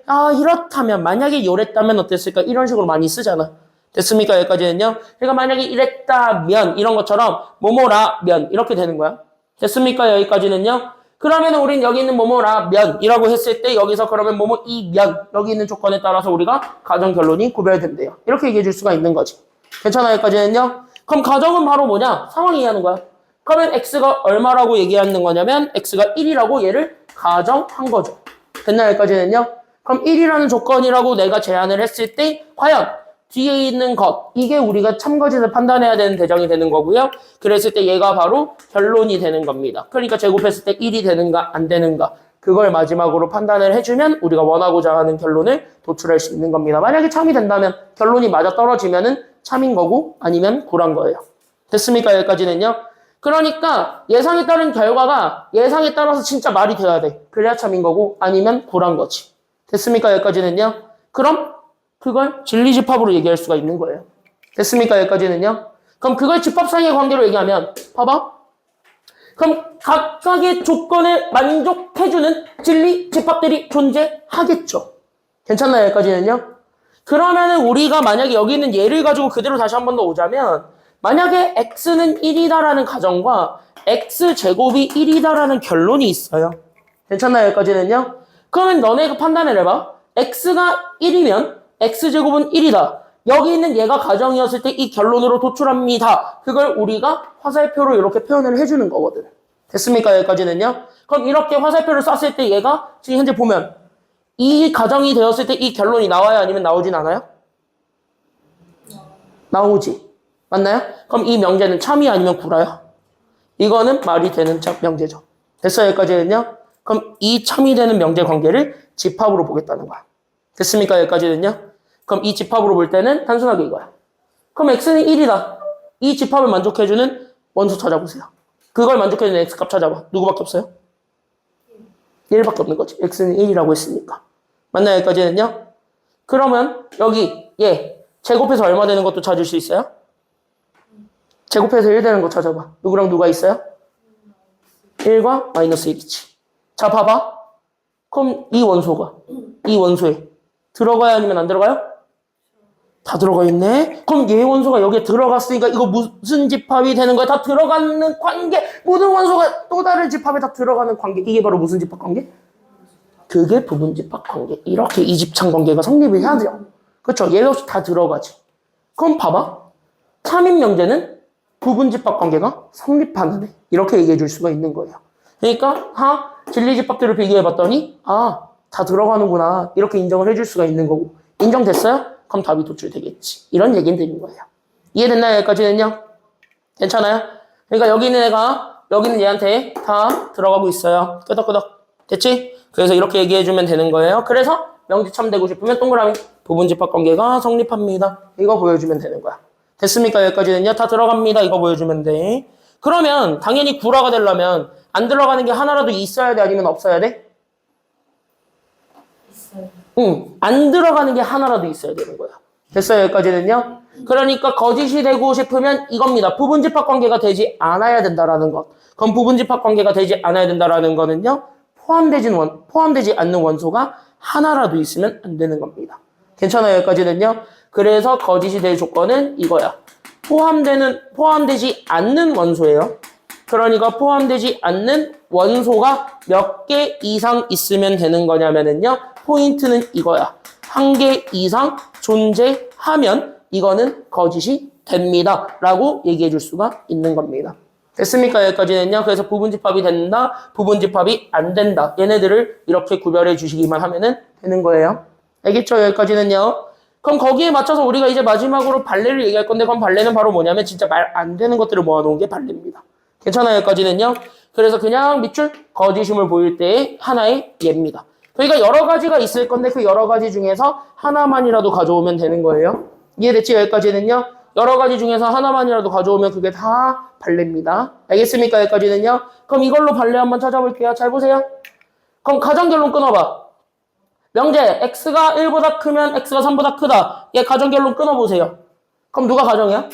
Speaker 1: 이렇다면 만약에 이랬다면 어땠을까 이런 식으로 많이 쓰잖아. 됐습니까? 여기까지는요? 그러니까 만약에 이랬다면 이런 것처럼 뭐뭐라면 이렇게 되는 거야. 됐습니까? 여기까지는요? 그러면 우린 여기 있는 뭐뭐라면이라고 했을 때 여기서 그러면 뭐뭐이면 여기 있는 조건에 따라서 우리가 가정 결론이 구별된대요. 이렇게 얘기해 줄 수가 있는 거지. 괜찮아요? 여기까지는요? 그럼 가정은 바로 뭐냐? 상황 이해하는 거야. 그러면 x가 얼마라고 얘기하는 거냐면 x가 1이라고 얘를 가정한 거죠. 됐나요? 여기까지는요? 그럼 1이라는 조건이라고 내가 제안을 했을 때 과연 뒤에 있는 것 이게 우리가 참거짓을 판단해야 되는 대상이 되는 거고요. 그랬을 때 얘가 바로 결론이 되는 겁니다. 그러니까 제곱했을 때 1이 되는가 안 되는가 그걸 마지막으로 판단을 해주면 우리가 원하고자 하는 결론을 도출할 수 있는 겁니다. 만약에 참이 된다면 결론이 맞아 떨어지면은 참인 거고 아니면 구란 거예요. 됐습니까? 여기까지는요. 그러니까 예상에 따른 결과가 예상에 따라서 진짜 말이 돼야 돼. 그래야 참인 거고 아니면 구란 거지. 됐습니까? 여기까지는요. 그럼 그걸 진리집합으로 얘기할 수가 있는 거예요. 됐습니까? 여기까지는요. 그럼 그걸 집합상의 관계로 얘기하면 봐봐. 그럼 각각의 조건을 만족해주는 진리 집합들이 존재하겠죠. 괜찮나요? 여기까지는요. 그러면은 우리가 만약에 여기 있는 예를 가지고 그대로 다시 한 번 더 오자면 만약에 x는 1이다라는 가정과 x제곱이 1이다라는 결론이 있어요. 괜찮나요? 여기까지는요. 그러면 너네가 판단을 해봐. x가 1이면 x제곱은 1이다. 여기 있는 얘가 가정이었을 때 이 결론으로 도출합니다. 그걸 우리가 화살표로 이렇게 표현을 해주는 거거든. 됐습니까? 여기까지는요. 그럼 이렇게 화살표를 쐈을 때 얘가 지금 현재 보면 이 가정이 되었을 때 이 결론이 나와요? 아니면 나오진 않아요? 나오지. 맞나요? 그럼 이 명제는 참이 아니면 구라요? 이거는 말이 되는 명제죠. 됐어요? 여기까지는요. 그럼 이 참이 되는 명제 관계를 집합으로 보겠다는 거야. 됐습니까? 여기까지는요. 그럼 이 집합으로 볼 때는 단순하게 이거야. 그럼 x는 1이다. 이 집합을 만족해주는 원소 찾아보세요. 그걸 만족해주는 x값 찾아봐. 누구밖에 없어요? 1밖에 없는 거지. x는 1이라고 했으니까. 맞나요? 여기까지는요. 그러면 여기 얘 제곱해서 얼마 되는 것도 찾을 수 있어요? 제곱해서 1 되는 거 찾아봐. 누구랑 누가 있어요? 1과 마이너스 1이지. 자, 봐봐. 그럼 이 원소에 들어가야 아니면 안 들어가요? 다 들어가 있네. 그럼 얘 원소가 여기에 들어갔으니까 이거 무슨 집합이 되는 거야? 다 들어가는 관계. 모든 원소가 또 다른 집합에 다 들어가는 관계. 이게 바로 무슨 집합 관계? 그게 부분 집합 관계. 이렇게 이집창 관계가 성립을 해야 돼요. 그렇죠? 얘 역시 다 들어가지. 그럼 봐봐. 참인 명제는 부분 집합 관계가 성립하는 애. 이렇게 얘기해 줄 수가 있는 거예요. 그러니까 진리 집합들을 비교해 봤더니 다 들어가는구나. 이렇게 인정을 해줄 수가 있는 거고. 인정됐어요? 그럼 답이 도출되겠지. 이런 얘기는 드린 거예요. 이해됐나요? 여기까지는요? 괜찮아요? 그러니까 여기 있는 애가 여기 있는 얘한테 다 들어가고 있어요. 끄덕끄덕. 됐지? 그래서 이렇게 얘기해주면 되는 거예요. 그래서 명지 참되고 싶으면 동그라미 부분 집합 관계가 성립합니다. 이거 보여주면 되는 거야. 됐습니까? 여기까지는요? 다 들어갑니다. 이거 보여주면 돼. 그러면 당연히 구라가 되려면 안 들어가는 게 하나라도 있어야 돼? 아니면 없어야 돼?
Speaker 2: 있어요.
Speaker 1: 응, 안 들어가는 게 하나라도 있어야 되는 거야. 됐어요? 여기까지는요? 그러니까 거짓이 되고 싶으면 이겁니다. 부분집합 관계가 되지 않아야 된다라는 것. 그럼 부분집합 관계가 되지 않아야 된다라는 거는요. 포함되지 않는 원소가 하나라도 있으면 안 되는 겁니다. 괜찮아요? 여기까지는요? 그래서 거짓이 될 조건은 이거야. 포함되지 않는 원소예요. 그러니까 포함되지 않는 원소가 몇 개 이상 있으면 되는 거냐면은요. 포인트는 이거야. 한 개 이상 존재하면 이거는 거짓이 됩니다. 라고 얘기해 줄 수가 있는 겁니다. 됐습니까? 여기까지는요. 그래서 부분집합이 된다, 부분집합이 안 된다. 얘네들을 이렇게 구별해 주시기만 하면은 되는 거예요. 알겠죠? 여기까지는요. 그럼 거기에 맞춰서 우리가 이제 마지막으로 발레를 얘기할 건데, 그럼 발레는 바로 뭐냐면 진짜 말 안 되는 것들을 모아놓은 게 발레입니다. 괜찮아요? 여기까지는요. 그래서 그냥 밑줄 거짓임을 보일 때의 하나의 예입니다. 그러니까 여러 가지가 있을 건데 그 여러 가지 중에서 하나만이라도 가져오면 되는 거예요. 이해됐지? 여기까지는요. 여러 가지 중에서 하나만이라도 가져오면 그게 다 발레입니다. 알겠습니까? 여기까지는요. 그럼 이걸로 발레 한번 찾아볼게요. 잘 보세요. 그럼 가정결론 끊어봐. 명제 x가 1보다 크면 x가 3보다 크다. 얘 가정결론 끊어보세요. 그럼 누가 가정이야?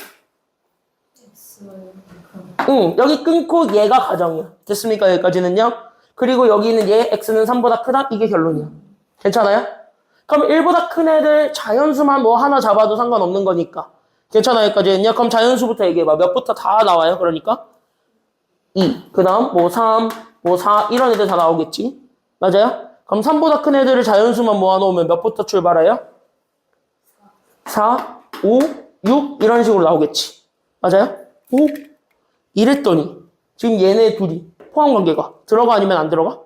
Speaker 1: 응, 여기 끊고 얘가 가정이야. 됐습니까? 여기까지는요. 그리고 여기 있는 얘 x는 3보다 크다. 이게 결론이야. 괜찮아요? 그럼 1보다 큰 애들 자연수만 뭐 하나 잡아도 상관없는 거니까. 괜찮아요? 여기까지는요. 그럼 자연수부터 얘기해봐. 몇부터 다 나와요? 그러니까 2, 그 다음 뭐 3, 뭐 4 이런 애들 다 나오겠지. 맞아요? 그럼 3보다 큰 애들을 자연수만 모아놓으면 몇부터 출발해요? 4, 5, 6 이런 식으로 나오겠지. 맞아요? 5 이랬더니 지금 얘네 둘이 포함관계가 들어가 아니면 안 들어가?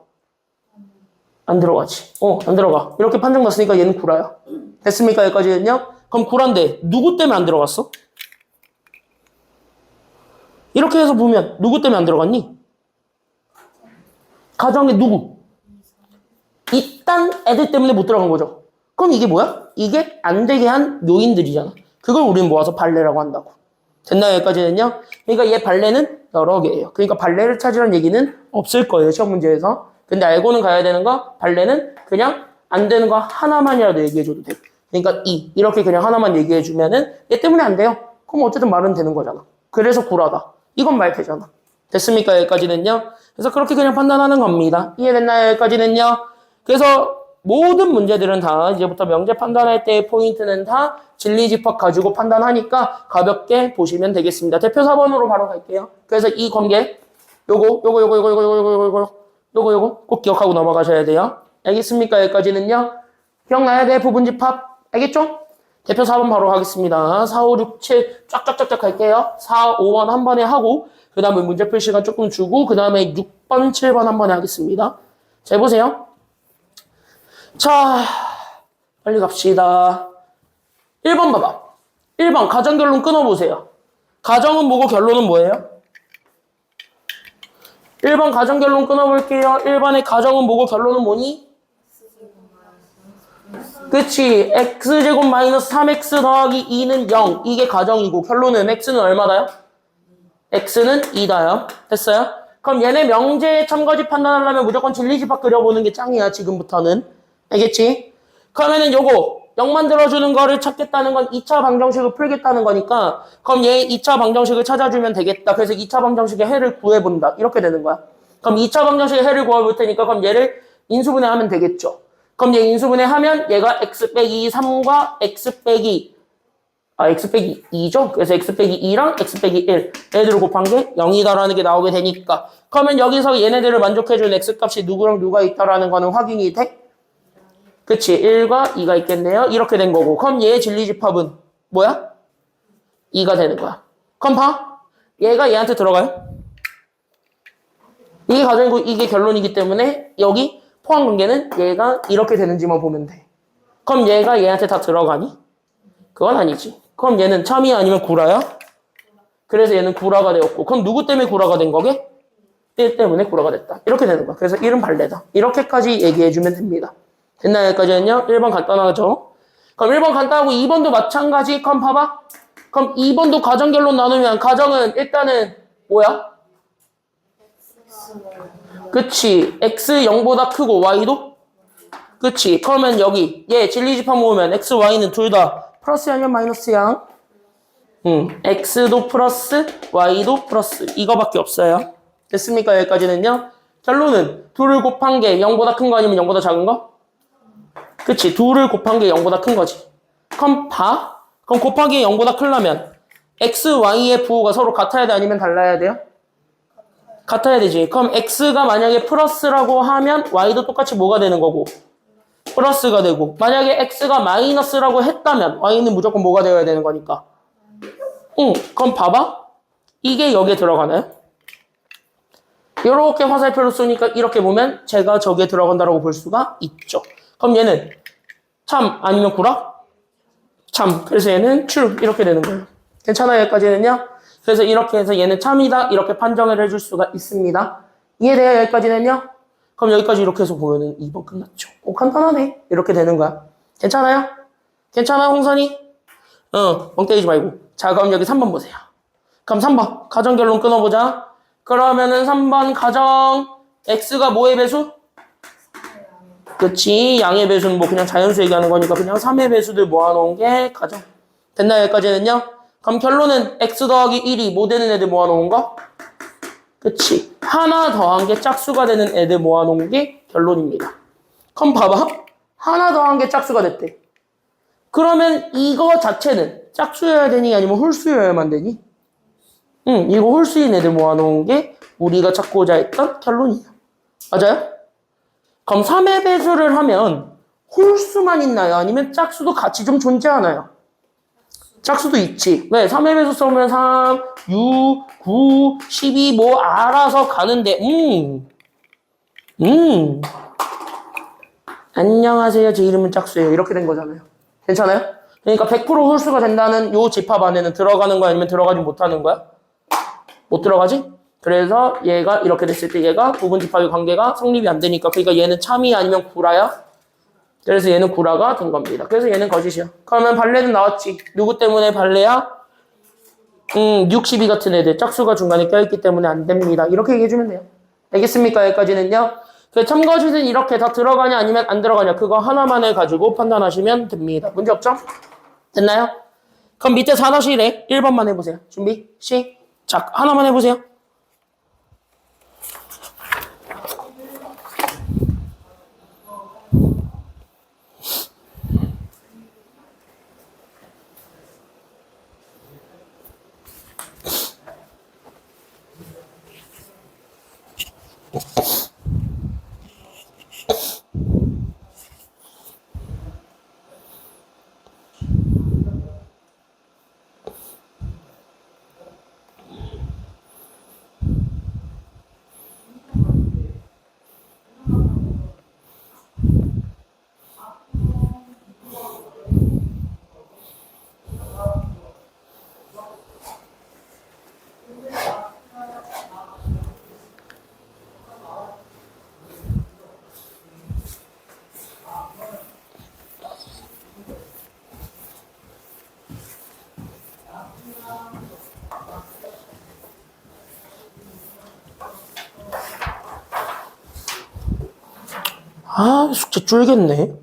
Speaker 1: 안 들어가지. 안 들어가. 이렇게 판정 났으니까 얘는 구라야. 됐습니까? 여기까지는요? 그럼 구라인데 누구 때문에 안 들어갔어? 이렇게 해서 보면 누구 때문에 안 들어갔니? 가정의 누구? 이딴 애들 때문에 못 들어간 거죠. 그럼 이게 뭐야? 이게 안 되게 한 요인들이잖아. 그걸 우리는 모아서 발레라고 한다고. 됐나요? 여기까지는요? 그러니까 얘 발레는 여러 개예요. 그러니까 발레를 찾으라는 얘기는 없을 거예요. 시험 문제에서. 근데 알고는 가야 되는 거, 발레는 그냥 안 되는 거 하나만이라도 얘기해줘도 돼. 그러니까 이렇게 그냥 하나만 얘기해주면은 얘 때문에 안 돼요. 그럼 어쨌든 말은 되는 거잖아. 그래서 구라다. 이건 말 되잖아. 됐습니까? 여기까지는요? 그래서 그렇게 그냥 판단하는 겁니다. 이해됐나요? 여기까지는요? 그래서 모든 문제들은 다 이제부터 명제 판단할 때의 포인트는 다 진리집합 가지고 판단하니까 가볍게 보시면 되겠습니다. 대표 4번으로 바로 갈게요. 그래서 이 관계 요거 꼭 기억하고 넘어가셔야 돼요. 알겠습니까? 여기까지는요. 기억나야 돼. 부분집합. 알겠죠? 대표 4번 바로 하겠습니다. 4, 5, 6, 7 쫙쫙쫙쫙 갈게요. 4, 5번 한 번에 하고 그 다음에 문제 풀 시간 조금 주고 그 다음에 6번, 7번 한 번에 하겠습니다. 자, 해보세요. 자, 빨리 갑시다. 1번 봐봐. 1번 가정 결론 끊어보세요. 가정은 뭐고 결론은 뭐예요? 1번 가정 결론 끊어볼게요. 1번의 가정은 뭐고 결론은 뭐니? 그치. x제곱 마이너스 3x 더하기 2는 0. 이게 가정이고 결론은 x는 얼마다요? x는 2다요. 됐어요? 그럼 얘네 명제의 첨가집 판단하려면 무조건 진리집합 그려보는 게 짱이야. 지금부터는. 알겠지? 그러면은 요거 0 만들어주는 거를 찾겠다는 건 2차 방정식을 풀겠다는 거니까 그럼 얘 2차 방정식을 찾아주면 되겠다. 그래서 2차 방정식의 해를 구해본다. 이렇게 되는 거야. 그럼 2차 방정식의 해를 구해볼 테니까 그럼 얘를 인수분해하면 되겠죠. 그럼 얘 인수분해하면 얘가 x 빼기 3과 x 빼기 2죠? 그래서 x 빼기 2랑 x 빼기 1 얘들을 곱한 게 0이다라는 게 나오게 되니까 그러면 여기서 얘네들을 만족해주는 x 값이 누구랑 누가 있다라는 거는 확인이 돼? 그치. 1과 2가 있겠네요. 이렇게 된 거고. 그럼 얘의 진리집합은 뭐야? 2가 되는 거야. 그럼 봐. 얘가 얘한테 들어가요. 이게 가정이고 이게 결론이기 때문에 여기 포함관계는 얘가 이렇게 되는지만 보면 돼. 그럼 얘가 얘한테 다 들어가니? 그건 아니지. 그럼 얘는 참이 아니면 구라야? 그래서 얘는 구라가 되었고 그럼 누구 때문에 구라가 된 거게? 1 때문에 구라가 됐다. 이렇게 되는 거야. 그래서 1은 발레다. 이렇게까지 얘기해주면 됩니다. 됐나요? 여기까지는요? 1번 간단하죠? 그럼 1번 간단하고 2번도 마찬가지. 그럼 봐봐. 그럼 2번도 가정결론 나누면 가정은 일단은 뭐야? 그치. x 0보다 크고 y도? 그치. 그러면 여기 얘 진리집합 모으면 x, y는 둘 다 플러스야 아니면 마이너스야? x도 플러스 y도 플러스 이거밖에 없어요. 됐습니까? 여기까지는요? 결론은 둘을 곱한 게 0보다 큰 거 아니면 0보다 작은 거? 그치. 둘을 곱한 게 0보다 큰 거지. 그럼 봐. 그럼 곱하기 0보다 크려면 x, y의 부호가 서로 같아야 돼? 아니면 달라야 돼요? 같아야 되지. 그럼 x가 만약에 플러스라고 하면 y도 똑같이 뭐가 되는 거고? 플러스가 되고 만약에 x가 마이너스라고 했다면 y는 무조건 뭐가 되어야 되는 거니까. 그럼 봐봐. 이게 여기에 들어가나요? 이렇게 화살표로 쏘니까 이렇게 보면 제가 저기에 들어간다라고 볼 수가 있죠. 그럼 얘는 참 아니면 구라? 참. 그래서 얘는 true 이렇게 되는 거예요. 괜찮아요? 여기까지는요? 그래서 이렇게 해서 얘는 참이다 이렇게 판정을 해줄 수가 있습니다. 이해돼요? 여기까지는요? 그럼 여기까지 이렇게 해서 보면은 2번 끝났죠. 오 간단하네. 이렇게 되는 거야. 괜찮아요? 괜찮아 홍선이? 멍 때리지 말고. 자 그럼 여기 3번 보세요. 그럼 3번 가정결론 끊어보자. 그러면은 3번 가정 x가 뭐의 배수? 그치. 양의 배수는 뭐 그냥 자연수 얘기하는 거니까 그냥 3의 배수들 모아놓은 게 가정. 됐나요? 여기까지는요? 그럼 결론은 x 더하기 1이 뭐 되는 애들 모아놓은 거? 그치. 하나 더한 게 짝수가 되는 애들 모아놓은 게 결론입니다. 그럼 봐봐. 하나 더한 게 짝수가 됐대. 그러면 이거 자체는 짝수여야 되니 아니면 홀수여야만 되니? 이거 홀수인 애들 모아놓은 게 우리가 찾고자 했던 결론이에요. 맞아요? 그럼 3의 배수를 하면 홀수만 있나요? 아니면 짝수도 같이 좀 존재하나요? 짝수도 있지. 왜? 3의 배수 써면 3, 6, 9, 12 뭐 알아서 가는데 안녕하세요. 제 이름은 짝수예요. 이렇게 된 거잖아요. 괜찮아요? 그러니까 100% 홀수가 된다는 요 집합 안에는 들어가는 거야? 아니면 들어가지 못하는 거야? 못 들어가지? 그래서 얘가 이렇게 됐을 때 얘가 부분 집합의 관계가 성립이 안 되니까 그러니까 얘는 참이 아니면 구라야. 그래서 얘는 구라가 된 겁니다. 그래서 얘는 거짓이야. 그러면 발레는 나왔지. 누구 때문에 발레야? 62 같은 애들 짝수가 중간에 껴있기 때문에 안 됩니다. 이렇게 얘기해주면 돼요. 알겠습니까? 여기까지는요. 그 참거짓은 이렇게 다 들어가냐 아니면 안 들어가냐 그거 하나만 해가지고 판단하시면 됩니다. 문제 없죠? 됐나요? 그럼 밑에 4-1에 1번만 해보세요. 준비 시작. 하나만 해보세요. 숙제 줄겠네.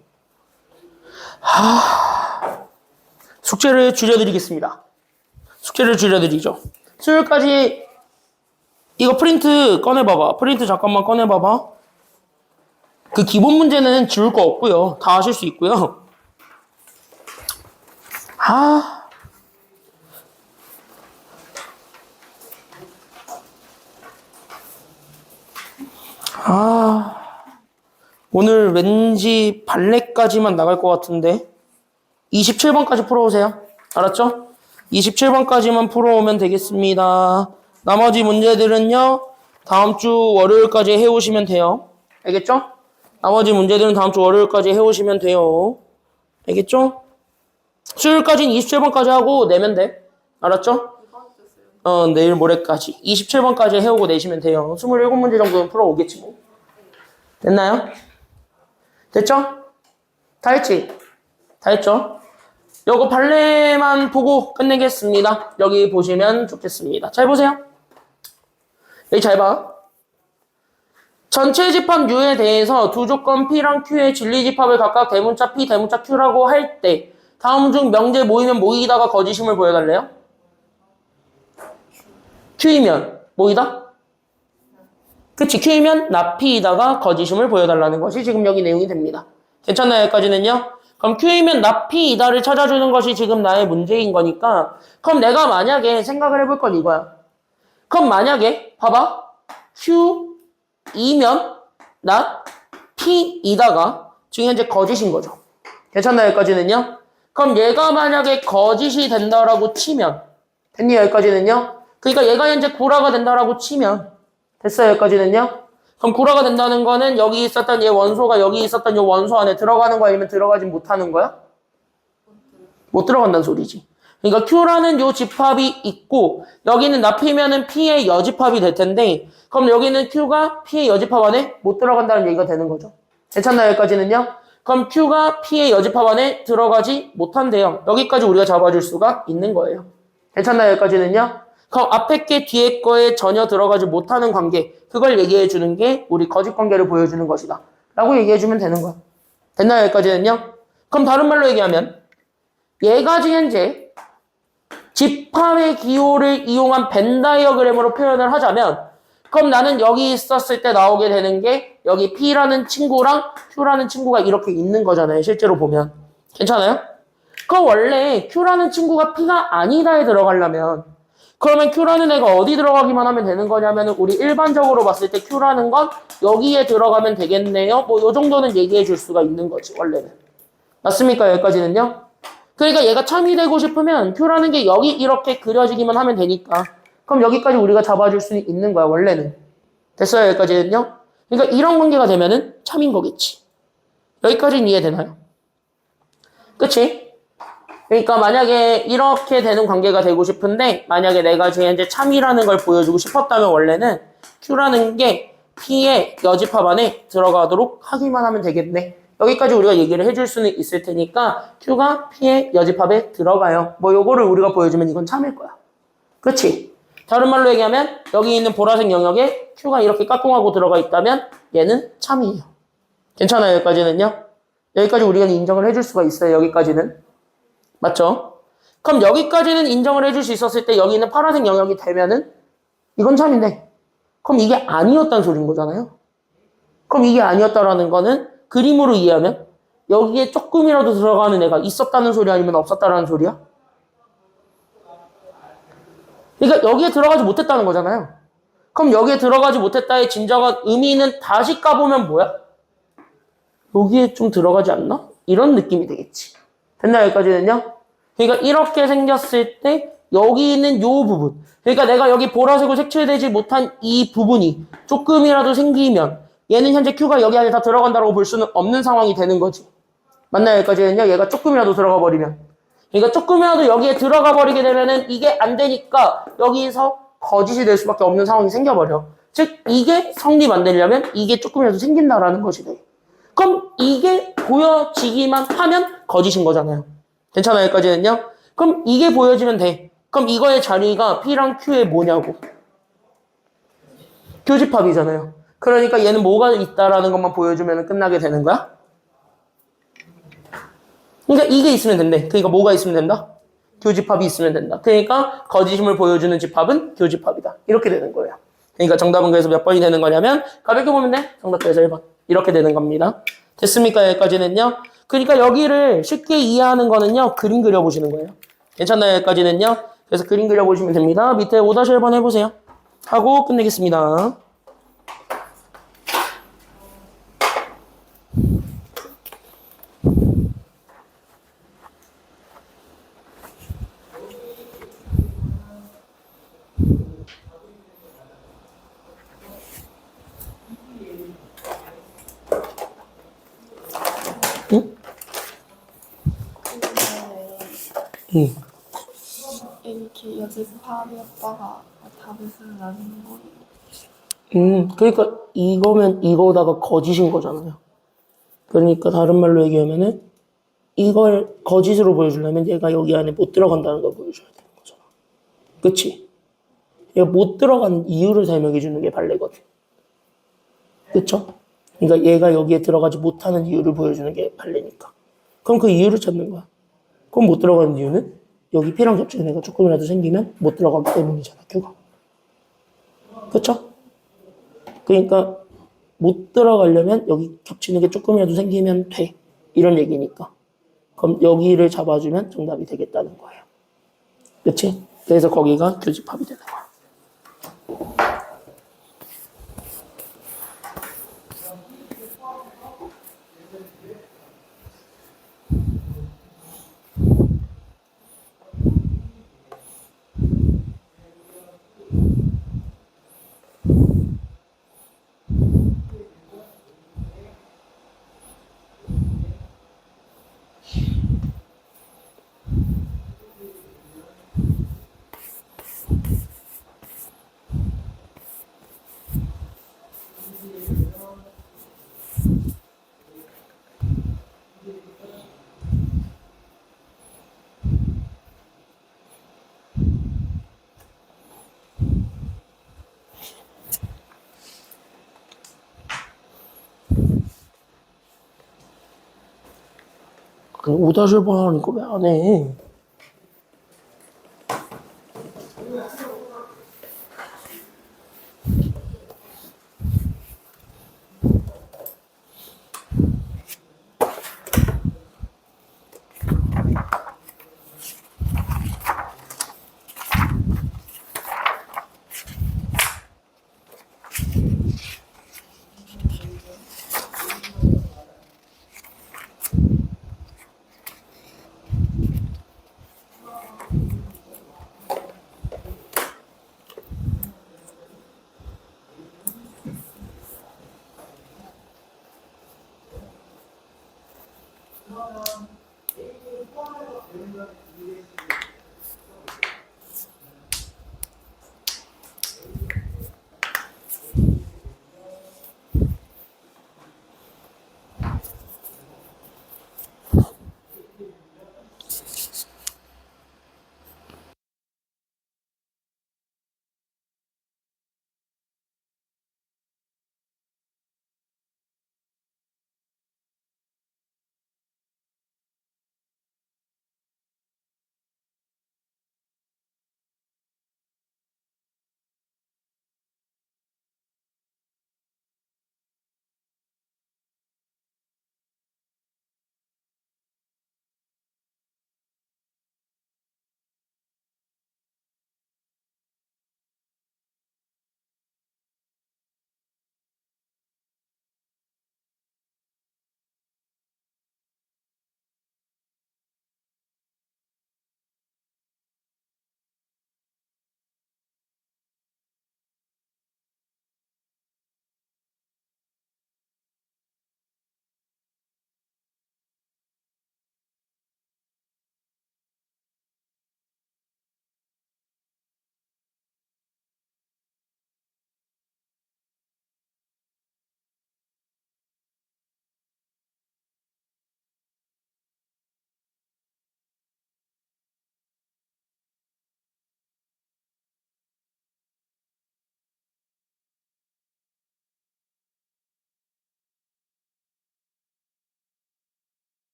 Speaker 1: 숙제를 줄여드리겠습니다. 숙제를 줄여드리죠. 수요일까지 이거 프린트 꺼내봐봐. 프린트 잠깐만 꺼내봐봐. 그 기본 문제는 지울 거 없고요. 다 하실 수 있고요. 오늘 왠지 발레까지만 나갈 것 같은데 27번까지 풀어오세요. 알았죠? 27번까지만 풀어오면 되겠습니다. 나머지 문제들은요 다음 주 월요일까지 해오시면 돼요. 알겠죠? 나머지 문제들은 다음 주 월요일까지 해오시면 돼요. 알겠죠? 수요일까지는 27번까지 하고 내면 돼. 알았죠? 내일 모레까지 27번까지 해오고 내시면 돼요. 27문제 정도는 풀어오겠지 뭐. 됐나요? 됐죠? 다 했지? 다 했죠? 요거 발레만 보고 끝내겠습니다. 여기 보시면 좋겠습니다. 잘 보세요. 여기 잘 봐. 전체 집합 U에 대해서 두 조건 P랑 Q의 진리 집합을 각각 대문자 P, 대문자 Q라고 할 때 다음 중 명제 모이면 모이다가 거짓임을 보여달래요? Q이면 모이다? 그치, Q이면 나 P이다가 거짓임을 보여달라는 것이 지금 여기 내용이 됩니다. 괜찮나요? 여기까지는요? 그럼 Q이면 나 P이다를 찾아주는 것이 지금 나의 문제인 거니까 그럼 내가 만약에 생각을 해볼 건 이거야. 그럼 만약에 봐봐. Q이면 나 P이다가 지금 현재 거짓인 거죠. 괜찮나요? 여기까지는요? 그럼 얘가 만약에 거짓이 된다라고 치면 됐니? 여기까지는요? 그러니까 얘가 현재 구라가 된다라고 치면 됐어요? 여기까지는요? 그럼 구라가 된다는 거는 여기 있었던 얘 원소가 여기 있었던 이 원소 안에 들어가는 거야? 아니면 들어가지 못하는 거야? 못 들어간다는 소리지. 그러니까 Q라는 요 집합이 있고 여기는 나피면은 P의 여집합이 될 텐데 그럼 여기는 Q가 P의 여집합 안에 못 들어간다는 얘기가 되는 거죠. 괜찮나요? 여기까지는요? 그럼 Q가 P의 여집합 안에 들어가지 못한대요. 여기까지 우리가 잡아줄 수가 있는 거예요. 괜찮나요? 여기까지는요? 그럼 앞에 게 뒤에 거에 전혀 들어가지 못하는 관계 그걸 얘기해 주는 게 우리 거짓 관계를 보여주는 것이다 라고 얘기해 주면 되는 거야. 됐나요? 여기까지는요? 그럼 다른 말로 얘기하면 얘가 지금 현재 집합의 기호를 이용한 벤 다이어그램으로 표현을 하자면 그럼 나는 여기 있었을 때 나오게 되는 게 여기 P라는 친구랑 Q라는 친구가 이렇게 있는 거잖아요. 실제로 보면. 괜찮아요? 그럼 원래 Q라는 친구가 P가 아니다에 들어가려면 그러면 Q라는 애가 어디 들어가기만 하면 되는 거냐면 우리 일반적으로 봤을 때 Q라는 건 여기에 들어가면 되겠네요. 뭐 요 정도는 얘기해 줄 수가 있는 거지 원래는. 맞습니까? 여기까지는요? 그러니까 얘가 참이 되고 싶으면 Q라는 게 여기 이렇게 그려지기만 하면 되니까 그럼 여기까지 우리가 잡아줄 수는 있는 거야 원래는. 됐어요? 여기까지는요? 그러니까 이런 관계가 되면은 참인 거겠지. 여기까지는 이해되나요? 그치? 그러니까 만약에 이렇게 되는 관계가 되고 싶은데 만약에 내가 쟤한테 참이라는 걸 보여주고 싶었다면 원래는 Q라는 게 P의 여집합 안에 들어가도록 하기만 하면 되겠네. 여기까지 우리가 얘기를 해줄 수는 있을 테니까 Q가 P의 여집합에 들어가요. 뭐 요거를 우리가 보여주면 이건 참일 거야. 그렇지? 다른 말로 얘기하면 여기 있는 보라색 영역에 Q가 이렇게 까꿍하고 들어가 있다면 얘는 참이에요. 괜찮아요? 여기까지는요? 여기까지 우리가 인정을 해줄 수가 있어요. 여기까지는. 맞죠? 그럼 여기까지는 인정을 해줄 수 있었을 때 여기 있는 파란색 영역이 되면은 이건 참인데 그럼 이게 아니었다는 소리인 거잖아요. 그럼 이게 아니었다라는 거는 그림으로 이해하면 여기에 조금이라도 들어가는 애가 있었다는 소리 아니면 없었다라는 소리야? 그러니까 여기에 들어가지 못했다는 거잖아요. 그럼 여기에 들어가지 못했다의 진정한 의미는 다시 까보면 뭐야? 여기에 좀 들어가지 않나? 이런 느낌이 되겠지. 됐나 여기까지는요? 그러니까 이렇게 생겼을 때 여기 있는 요 부분 그러니까 내가 여기 보라색으로 색칠되지 못한 이 부분이 조금이라도 생기면 얘는 현재 Q가 여기 안에 다 들어간다고 볼 수는 없는 상황이 되는 거지. 맞나요 여기까지는요? 얘가 조금이라도 들어가 버리면 그러니까 조금이라도 여기에 들어가 버리게 되면은 이게 안 되니까 여기서 거짓이 될 수밖에 없는 상황이 생겨버려. 즉 이게 성립 안 되려면 이게 조금이라도 생긴다라는 것이네. 그럼 이게 보여지기만 하면 거짓인 거잖아요. 괜찮아요? 여기까지는요? 그럼 이게 보여지면 돼. 그럼 이거의 자리가 P랑 Q의 뭐냐고. 교집합이잖아요. 그러니까 얘는 뭐가 있다라는 것만 보여주면 끝나게 되는 거야? 그러니까 이게 있으면 된대. 그러니까 뭐가 있으면 된다? 교집합이 있으면 된다. 그러니까 거짓임을 보여주는 집합은 교집합이다. 이렇게 되는 거예요. 그러니까 정답은 그래서 몇 번이 되는 거냐면 가볍게 보면 돼. 정답 그래서 1번. 이렇게 되는 겁니다. 됐습니까? 여기까지는요. 그러니까 여기를 쉽게 이해하는 거는요. 그림 그려보시는 거예요. 괜찮나요? 여기까지는요. 그래서 그림 그려보시면 됩니다. 밑에 5-1번 해보세요. 하고 끝내겠습니다. 응? 응.
Speaker 4: 이렇게 여집합이었다가 답을 쓰라는 거.
Speaker 1: 그러니까 이거면 이거다가 거짓인 거잖아요. 그러니까 다른 말로 얘기하면은 이걸 거짓으로 보여주려면 얘가 여기 안에 못 들어간다는 걸 보여줘야 되는 거잖아. 그치? 얘가 못 들어간 이유를 설명해 주는 게 발레거든. 그쵸? 그러니까 얘가 여기에 들어가지 못하는 이유를 보여주는 게 발레니까. 그럼 그 이유를 찾는 거야. 그럼 못 들어가는 이유는 여기 P랑 겹치는 애가 조금이라도 생기면 못 들어가기 때문이잖아, Q가. 그쵸? 그러니까 못 들어가려면 여기 겹치는 게 조금이라도 생기면 돼. 이런 얘기니까. 그럼 여기를 잡아주면 정답이 되겠다는 거예요. 그치? 그래서 거기가 교집합이 되는 거야. 아니, 5-1번 하니까 왜 안 해?